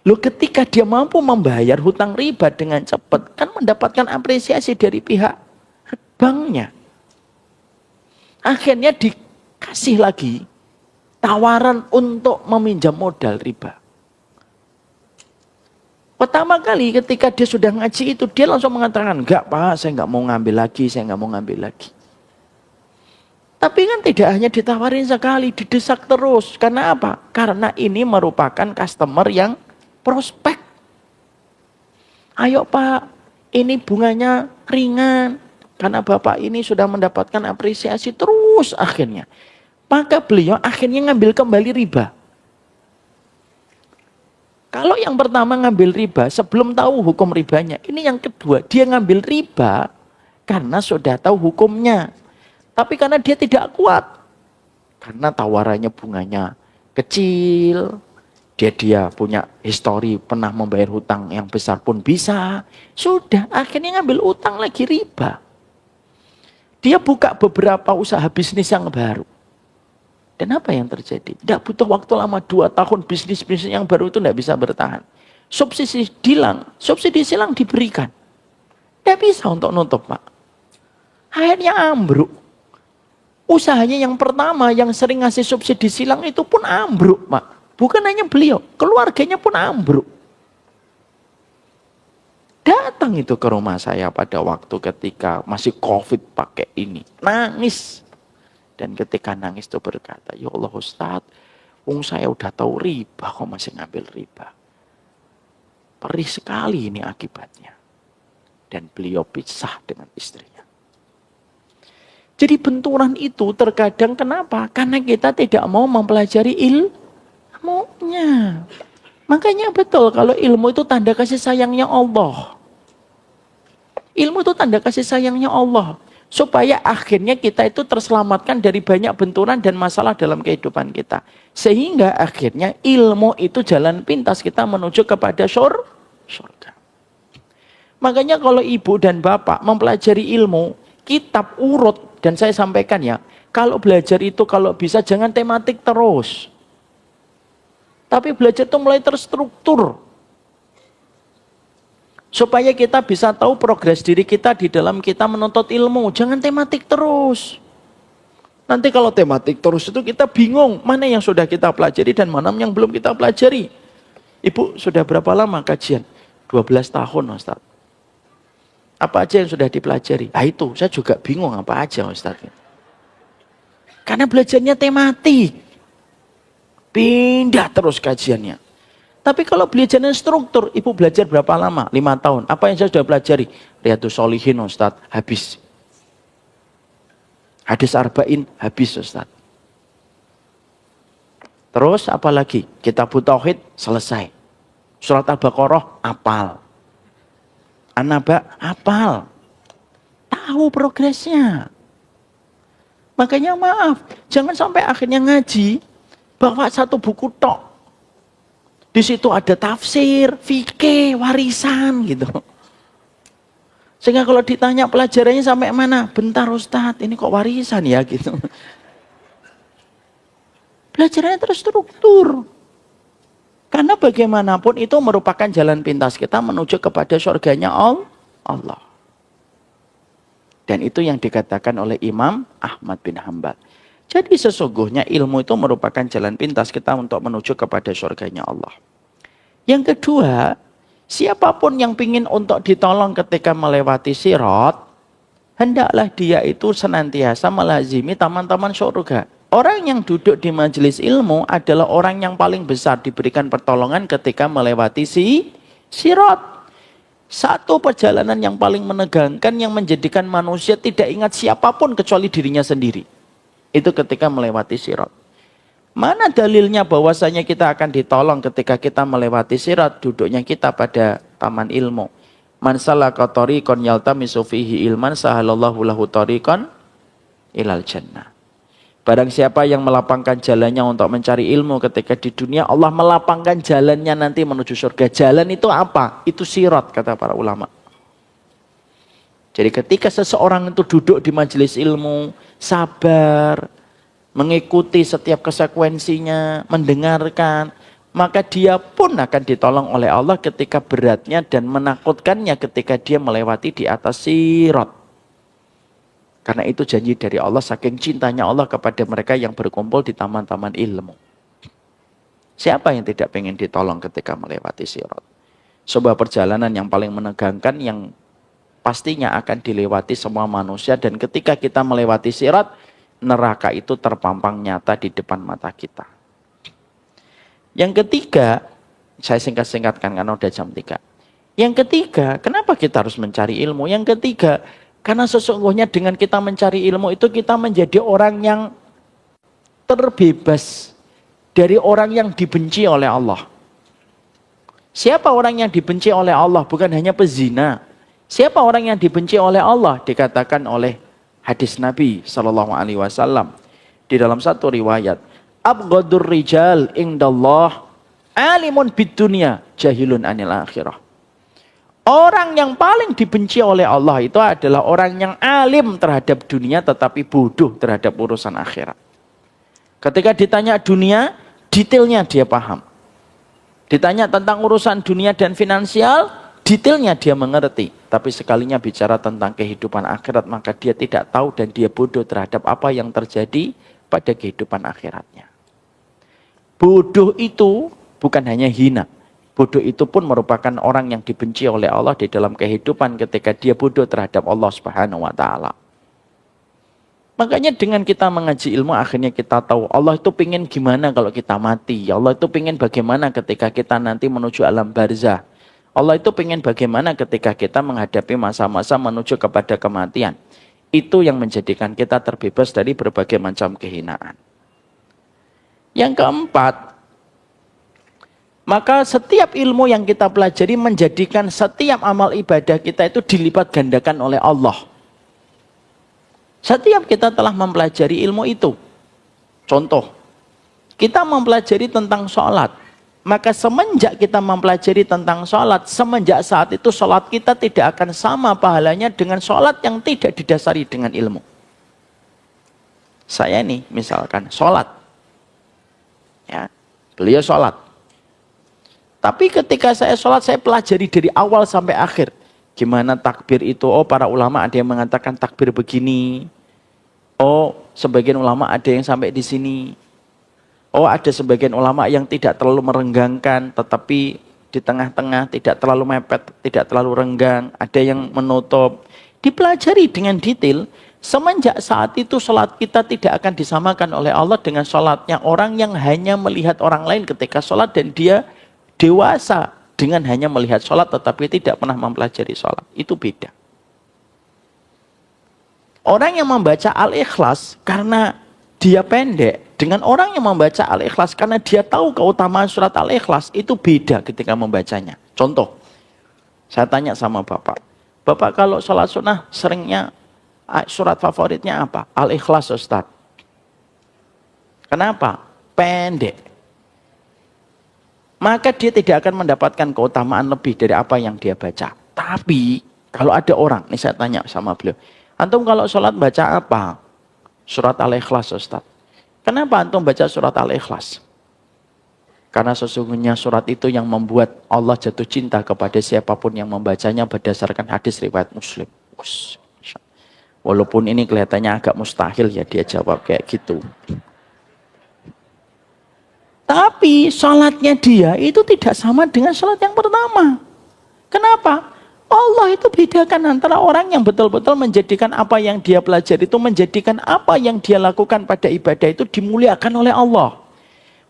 Loh, ketika dia mampu membayar hutang riba dengan cepat, kan mendapatkan apresiasi dari pihak banknya. Akhirnya dikasih lagi tawaran untuk meminjam modal riba. Pertama kali ketika dia sudah ngaji itu, dia langsung mengatakan, enggak Pak, saya enggak mau ngambil lagi, saya enggak mau ngambil lagi. Tapi kan tidak hanya ditawarin sekali, didesak terus. Karena apa? Karena ini merupakan customer yang prospek. Ayo Pak, ini bunganya ringan. Karena Bapak ini sudah mendapatkan apresiasi terus akhirnya. Maka beliau akhirnya ngambil kembali riba. Kalau yang pertama ngambil riba sebelum tahu hukum ribanya. Ini yang kedua, dia ngambil riba karena sudah tahu hukumnya. Tapi karena dia tidak kuat. Karena tawarannya bunganya kecil. Dia punya histori pernah membayar hutang yang besar pun bisa. Sudah, akhirnya ngambil utang lagi riba. Dia buka beberapa usaha bisnis yang baru. Dan apa yang terjadi? Tidak butuh waktu lama, 2 tahun bisnis-bisnis yang baru itu tidak bisa bertahan. Subsidi silang diberikan. Tidak bisa untuk nutup, Pak. Akhirnya ambruk. Usahanya yang pertama yang sering ngasih subsidi silang itu pun ambruk, Pak. Bukan hanya beliau, keluarganya pun ambruk. Datang itu ke rumah saya pada waktu ketika masih COVID pakai ini. Nangis. Dan ketika nangis itu berkata, ya Allah Ustadz, saya udah tahu riba kok masih ngambil riba. Perih sekali ini akibatnya. Dan beliau pisah dengan istrinya. Jadi benturan itu terkadang kenapa? Karena kita tidak mau mempelajari ilmunya. Makanya betul kalau ilmu itu tanda kasih sayangnya Allah. Ilmu itu tanda kasih sayangnya Allah. Supaya akhirnya kita itu terselamatkan dari banyak benturan dan masalah dalam kehidupan kita. Sehingga akhirnya ilmu itu jalan pintas kita menuju kepada surga. Makanya kalau ibu dan bapak mempelajari ilmu, kitab urut, dan saya sampaikan ya, kalau belajar itu kalau bisa jangan tematik terus. Tapi belajar itu mulai terstruktur. Supaya kita bisa tahu progres diri kita di dalam kita menuntut ilmu. Jangan tematik terus. Nanti kalau tematik terus itu kita bingung. Mana yang sudah kita pelajari dan mana yang belum kita pelajari. Ibu sudah berapa lama kajian? 12 tahun Ustaz. Apa aja yang sudah dipelajari? Ah itu, saya juga bingung apa aja Ustaz. Karena belajarnya tematik. Pindah terus kajiannya. Tapi kalau belajarnya struktur, ibu belajar berapa lama? 5 tahun. Apa yang saya sudah pelajari? Riyadhus Shalihin Ustaz, habis. Hadis Arba'in, habis Ustaz. Terus apa lagi? Kitabut Tauhid, selesai. Surat Al-Baqarah, hafal. An-Naba, hafal. Tahu progresnya. Makanya maaf, jangan sampai akhirnya ngaji, bawa satu buku tok. Di situ ada tafsir, fikih, warisan gitu. Sehingga kalau ditanya pelajarannya sampai mana? Bentar Ustadz, ini kok warisan ya gitu. Pelajarannya terstruktur. Karena bagaimanapun itu merupakan jalan pintas kita menuju kepada surganya Allah. Dan itu yang dikatakan oleh Imam Ahmad bin Hanbal. Jadi sesungguhnya ilmu itu merupakan jalan pintas kita untuk menuju kepada surganya Allah. Yang kedua, siapapun yang ingin untuk ditolong ketika melewati sirat, hendaklah dia itu senantiasa melazimi taman-taman surga. Orang yang duduk di majelis ilmu adalah orang yang paling besar diberikan pertolongan ketika melewati sirat. Satu perjalanan yang paling menegangkan yang menjadikan manusia tidak ingat siapapun kecuali dirinya sendiri. Itu ketika melewati sirat. Mana dalilnya bahwasanya kita akan ditolong ketika kita melewati sirat? Duduknya kita pada taman ilmu. Man salaka tariqan yaltamisu fihi ilman sahalallahu lahu tariqan ilal jannah. Barang siapa yang melapangkan jalannya untuk mencari ilmu ketika di dunia, Allah melapangkan jalannya nanti menuju surga. Jalan itu apa? Itu sirat, kata para ulama. Jadi ketika seseorang itu duduk di majelis ilmu, sabar, mengikuti setiap konsekuensinya, mendengarkan, maka dia pun akan ditolong oleh Allah ketika beratnya dan menakutkannya ketika dia melewati di atas sirat. Karena itu janji dari Allah, saking cintanya Allah kepada mereka yang berkumpul di taman-taman ilmu. Siapa yang tidak ingin ditolong ketika melewati sirat? Sebuah perjalanan yang paling menegangkan yang pastinya akan dilewati semua manusia, dan ketika kita melewati sirat, neraka itu terpampang nyata di depan mata kita. Yang ketiga, saya singkat-singkatkan karena udah jam 3. Yang ketiga, kenapa kita harus mencari ilmu? Yang ketiga, karena sesungguhnya dengan kita mencari ilmu itu kita menjadi orang yang terbebas dari orang yang dibenci oleh Allah. Siapa orang yang dibenci oleh Allah? Bukan hanya pezina. Siapa orang yang dibenci oleh Allah? Dikatakan oleh hadis Nabi SAW di dalam satu riwayat, abghadur rijal indallah alimun bid dunya jahilun anil akhirah. Orang yang paling dibenci oleh Allah itu adalah orang yang alim terhadap dunia tetapi bodoh terhadap urusan akhirat. Ketika ditanya dunia, detailnya dia paham. Ditanya tentang urusan dunia dan finansial, detailnya dia mengerti. Tapi sekalinya bicara tentang kehidupan akhirat, maka dia tidak tahu dan dia bodoh terhadap apa yang terjadi pada kehidupan akhiratnya. Bodoh itu bukan hanya hina. Bodoh itu pun merupakan orang yang dibenci oleh Allah di dalam kehidupan ketika dia bodoh terhadap Allah Subhanahu wa ta'ala. Makanya dengan kita mengaji ilmu akhirnya kita tahu Allah itu pengen gimana kalau kita mati. Allah itu pengen bagaimana ketika kita nanti menuju alam barzah. Allah itu pengen bagaimana ketika kita menghadapi masa-masa menuju kepada kematian. Itu yang menjadikan kita terbebas dari berbagai macam kehinaan. Yang keempat, maka setiap ilmu yang kita pelajari menjadikan setiap amal ibadah kita itu dilipat gandakan oleh Allah. Setiap kita telah mempelajari ilmu itu. Contoh, kita mempelajari tentang sholat. Maka semenjak kita mempelajari tentang sholat, semenjak saat itu sholat kita tidak akan sama pahalanya dengan sholat yang tidak didasari dengan ilmu. Saya nih misalkan sholat. Ya, beliau sholat. Tapi ketika saya sholat, saya pelajari dari awal sampai akhir. Gimana takbir itu? Oh, para ulama ada yang mengatakan takbir begini. Oh, sebagian ulama ada yang sampai di sini. Oh, ada sebagian ulama yang tidak terlalu merenggangkan, tetapi di tengah-tengah tidak terlalu mepet, tidak terlalu renggang. Ada yang menutup. Dipelajari dengan detail. Semenjak saat itu sholat kita tidak akan disamakan oleh Allah dengan sholatnya orang yang hanya melihat orang lain ketika sholat dan dia dewasa dengan hanya melihat sholat tetapi tidak pernah mempelajari sholat. Itu beda. Orang yang membaca Al-Ikhlas karena dia pendek dengan orang yang membaca Al-Ikhlas karena dia tahu keutamaan surat Al-Ikhlas, itu beda ketika membacanya. Contoh, saya tanya sama Bapak. Bapak kalau sholat sunnah seringnya surat favoritnya apa? Al-Ikhlas, Ustaz. Kenapa? Pendek. Maka dia tidak akan mendapatkan keutamaan lebih dari apa yang dia baca. Tapi kalau ada orang, ini saya tanya sama beliau, antum kalau sholat baca apa? Surat Al-Ikhlas, Ustaz. Kenapa antum baca surat Al-Ikhlas? Karena sesungguhnya surat itu yang membuat Allah jatuh cinta kepada siapapun yang membacanya berdasarkan hadis riwayat Muslim. Walaupun ini kelihatannya agak mustahil ya dia jawab kayak gitu. Tapi sholatnya dia itu tidak sama dengan sholat yang pertama. Kenapa? Allah itu bedakan antara orang yang betul-betul menjadikan apa yang dia pelajari itu, menjadikan apa yang dia lakukan pada ibadah itu dimuliakan oleh Allah.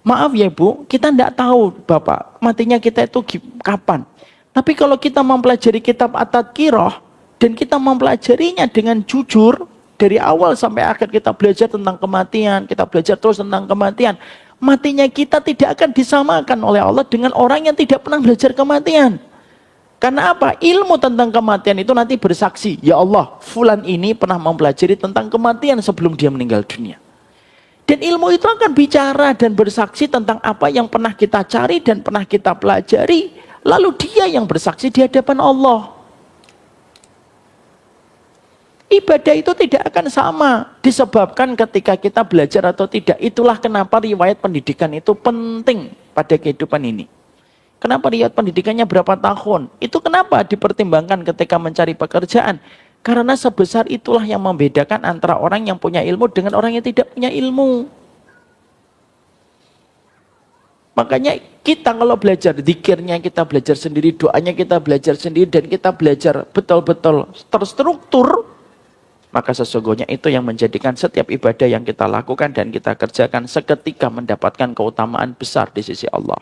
Maaf ya Bu, kita tidak tahu Bapak, matinya kita itu kapan. Tapi kalau kita mempelajari kitab At-Tadhkirah, dan kita mempelajarinya dengan jujur, dari awal sampai akhir kita belajar tentang kematian, kita belajar terus tentang kematian, matinya kita tidak akan disamakan oleh Allah dengan orang yang tidak pernah belajar kematian. Karena apa? Ilmu tentang kematian itu nanti bersaksi, ya Allah, fulan ini pernah mempelajari tentang kematian sebelum dia meninggal dunia. Dan ilmu itu akan bicara dan bersaksi tentang apa yang pernah kita cari dan pernah kita pelajari. Lalu dia yang bersaksi di hadapan Allah. Ibadah itu tidak akan sama disebabkan ketika kita belajar atau tidak. Itulah kenapa riwayat pendidikan itu penting pada kehidupan ini. Kenapa riwayat pendidikannya berapa tahun? Itu kenapa dipertimbangkan ketika mencari pekerjaan? Karena sebesar itulah yang membedakan antara orang yang punya ilmu dengan orang yang tidak punya ilmu. Makanya kita kalau belajar, zikirnya kita belajar sendiri, doanya kita belajar sendiri, dan kita belajar betul-betul terstruktur, maka sesungguhnya itu yang menjadikan setiap ibadah yang kita lakukan dan kita kerjakan seketika mendapatkan keutamaan besar di sisi Allah.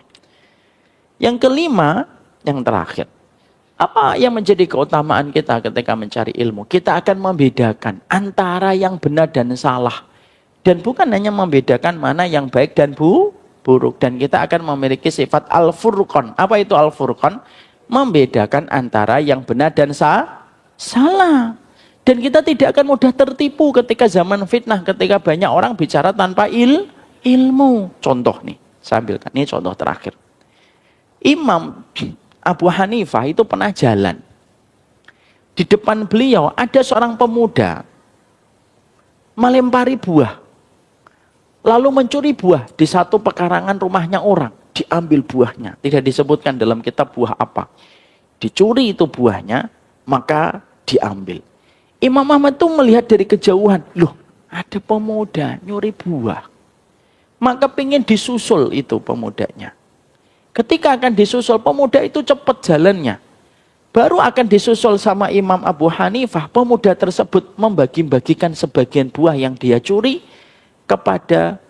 Yang kelima, yang terakhir. Apa yang menjadi keutamaan kita ketika mencari ilmu? Kita akan membedakan antara yang benar dan salah. Dan bukan hanya membedakan mana yang baik dan buruk. Dan kita akan memiliki sifat al-furqan. Apa itu al-furqan? Membedakan antara yang benar dan salah. Dan kita tidak akan mudah tertipu ketika zaman fitnah, ketika banyak orang bicara tanpa ilmu. Contoh nih, saya ambilkan. Ini contoh terakhir. Imam Abu Hanifah itu pernah jalan. Di depan beliau ada seorang pemuda melempari buah. Lalu mencuri buah di satu pekarangan rumahnya orang. Diambil buahnya. Tidak disebutkan dalam kitab buah apa. Dicuri itu buahnya, maka diambil. Imam Ahmad itu melihat dari kejauhan. Loh, ada pemuda nyuri buah. Maka pengen disusul itu pemudanya. Ketika akan disusul, pemuda itu cepat jalannya. Baru akan disusul sama Imam Abu Hanifah, pemuda tersebut membagi-bagikan sebagian buah yang dia curi kepada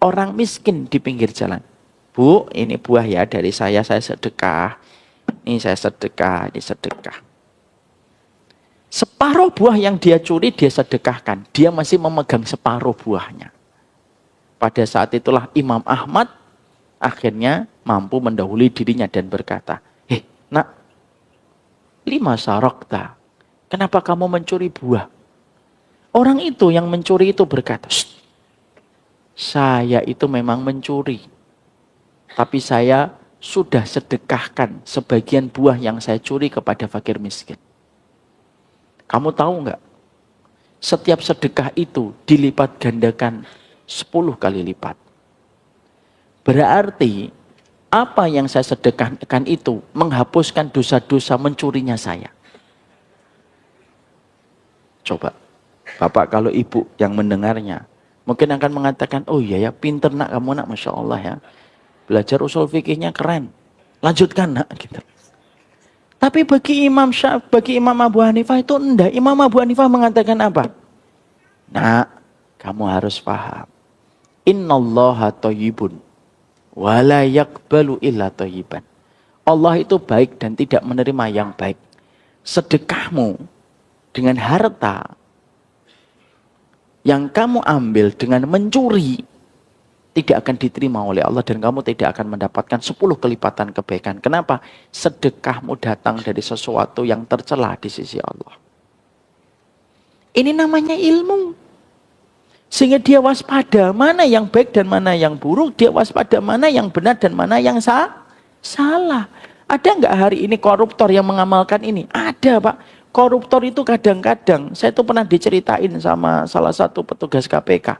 orang miskin di pinggir jalan. Bu, ini buah ya dari saya sedekah. Ini saya sedekah, ini sedekah. Separuh buah yang dia curi, dia sedekahkan. Dia masih memegang separuh buahnya. Pada saat itulah Imam Ahmad akhirnya mampu mendahului dirinya dan berkata, nak, lima sarokta, kenapa kamu mencuri buah? Orang itu yang mencuri itu berkata, saya itu memang mencuri, tapi saya sudah sedekahkan sebagian buah yang saya curi kepada fakir miskin. Kamu tahu nggak? Setiap sedekah itu dilipat gandakan 10 kali lipat. Berarti apa yang saya sedekahkan itu menghapuskan dosa-dosa mencurinya saya. Coba, Bapak kalau Ibu yang mendengarnya, mungkin akan mengatakan, oh iya ya, pinter nak kamu nak, Masya Allah ya. Belajar usul fikihnya keren. Lanjutkan nak. Gitu. Tapi bagi Imam Abu Hanifah itu enggak. Imam Abu Hanifah mengatakan apa? Nak, kamu harus paham. Innallaha thayyibun. Wala yaqbalu illa thayyiban. Allah itu baik dan tidak menerima yang baik. Sedekahmu dengan harta yang kamu ambil dengan mencuri tidak akan diterima oleh Allah dan kamu tidak akan mendapatkan 10 kelipatan kebaikan. Kenapa? Sedekahmu datang dari sesuatu yang tercela di sisi Allah. Ini namanya ilmu. Sehingga dia waspada mana yang baik dan mana yang buruk. Dia waspada mana yang benar dan mana yang salah. Ada nggak hari ini koruptor yang mengamalkan ini? Ada Pak. Koruptor itu kadang-kadang, saya itu pernah diceritain sama salah satu petugas KPK.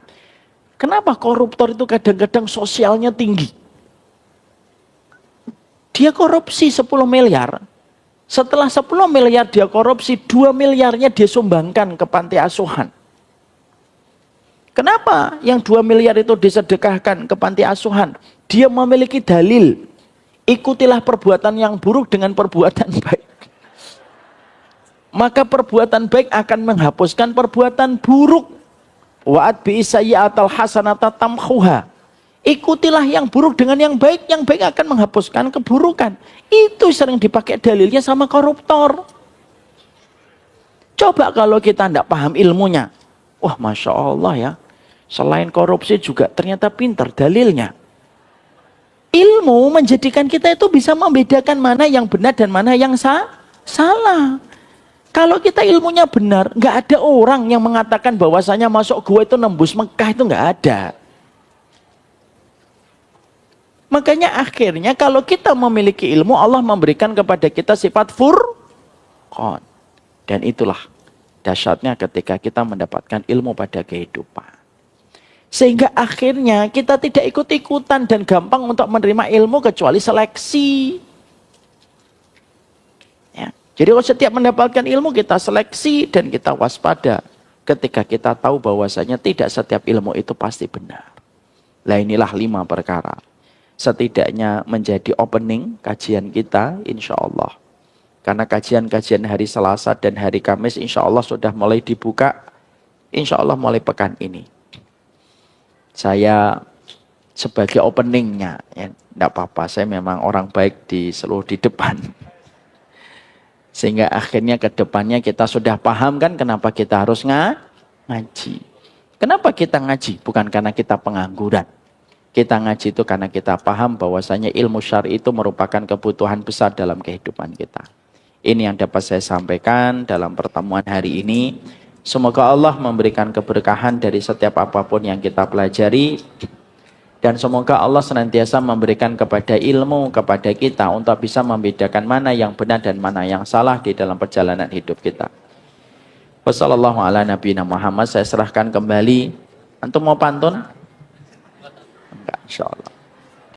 Kenapa koruptor itu kadang-kadang sosialnya tinggi? Dia korupsi 10 miliar. Setelah 10 miliar dia korupsi, 2 miliarnya dia sumbangkan ke panti asuhan. Kenapa yang 2 miliar itu disedekahkan ke panti asuhan? Dia memiliki dalil. Ikutilah perbuatan yang buruk dengan perbuatan baik. maka perbuatan baik akan menghapuskan perbuatan buruk. Wa atbi sayyi'atal hasanata tamhuha. Ikutilah yang buruk dengan yang baik akan menghapuskan keburukan. Itu sering dipakai dalilnya sama koruptor. Coba kalau kita tidak paham ilmunya. Wah, Masya Allah ya. Selain korupsi juga ternyata pintar dalilnya. Ilmu menjadikan kita itu bisa membedakan mana yang benar dan mana yang salah. Kalau kita ilmunya benar, nggak ada orang yang mengatakan bahwasanya masuk gua itu nembus Mekah, itu nggak ada. Makanya akhirnya kalau kita memiliki ilmu, Allah memberikan kepada kita sifat furqan. Dan itulah dahsyatnya ketika kita mendapatkan ilmu pada kehidupan. Sehingga akhirnya kita tidak ikut-ikutan dan gampang untuk menerima ilmu kecuali seleksi. Ya. Jadi kalau setiap mendapatkan ilmu kita seleksi dan kita waspada ketika kita tahu bahwasanya tidak setiap ilmu itu pasti benar. Lah inilah 5 perkara. Setidaknya menjadi opening kajian kita insya Allah. Karena kajian-kajian hari Selasa dan hari Kamis insya Allah sudah mulai dibuka. Insya Allah mulai pekan ini. Saya sebagai openingnya, ya tidak apa-apa, saya memang orang baik di depan. Sehingga akhirnya ke depannya kita sudah paham kan kenapa kita harus ngaji. Kenapa kita ngaji? Bukan karena kita pengangguran. Kita ngaji itu karena kita paham bahwasanya ilmu syar'i itu merupakan kebutuhan besar dalam kehidupan kita. Ini yang dapat saya sampaikan dalam pertemuan hari ini. Semoga Allah memberikan keberkahan dari setiap apapun yang kita pelajari. Dan semoga Allah senantiasa memberikan kepada ilmu kepada kita untuk bisa membedakan mana yang benar dan mana yang salah di dalam perjalanan hidup kita. Wassallallahu ala nabiyina Muhammad. Saya serahkan kembali. Antum mau pantun? Enggak, insya Allah.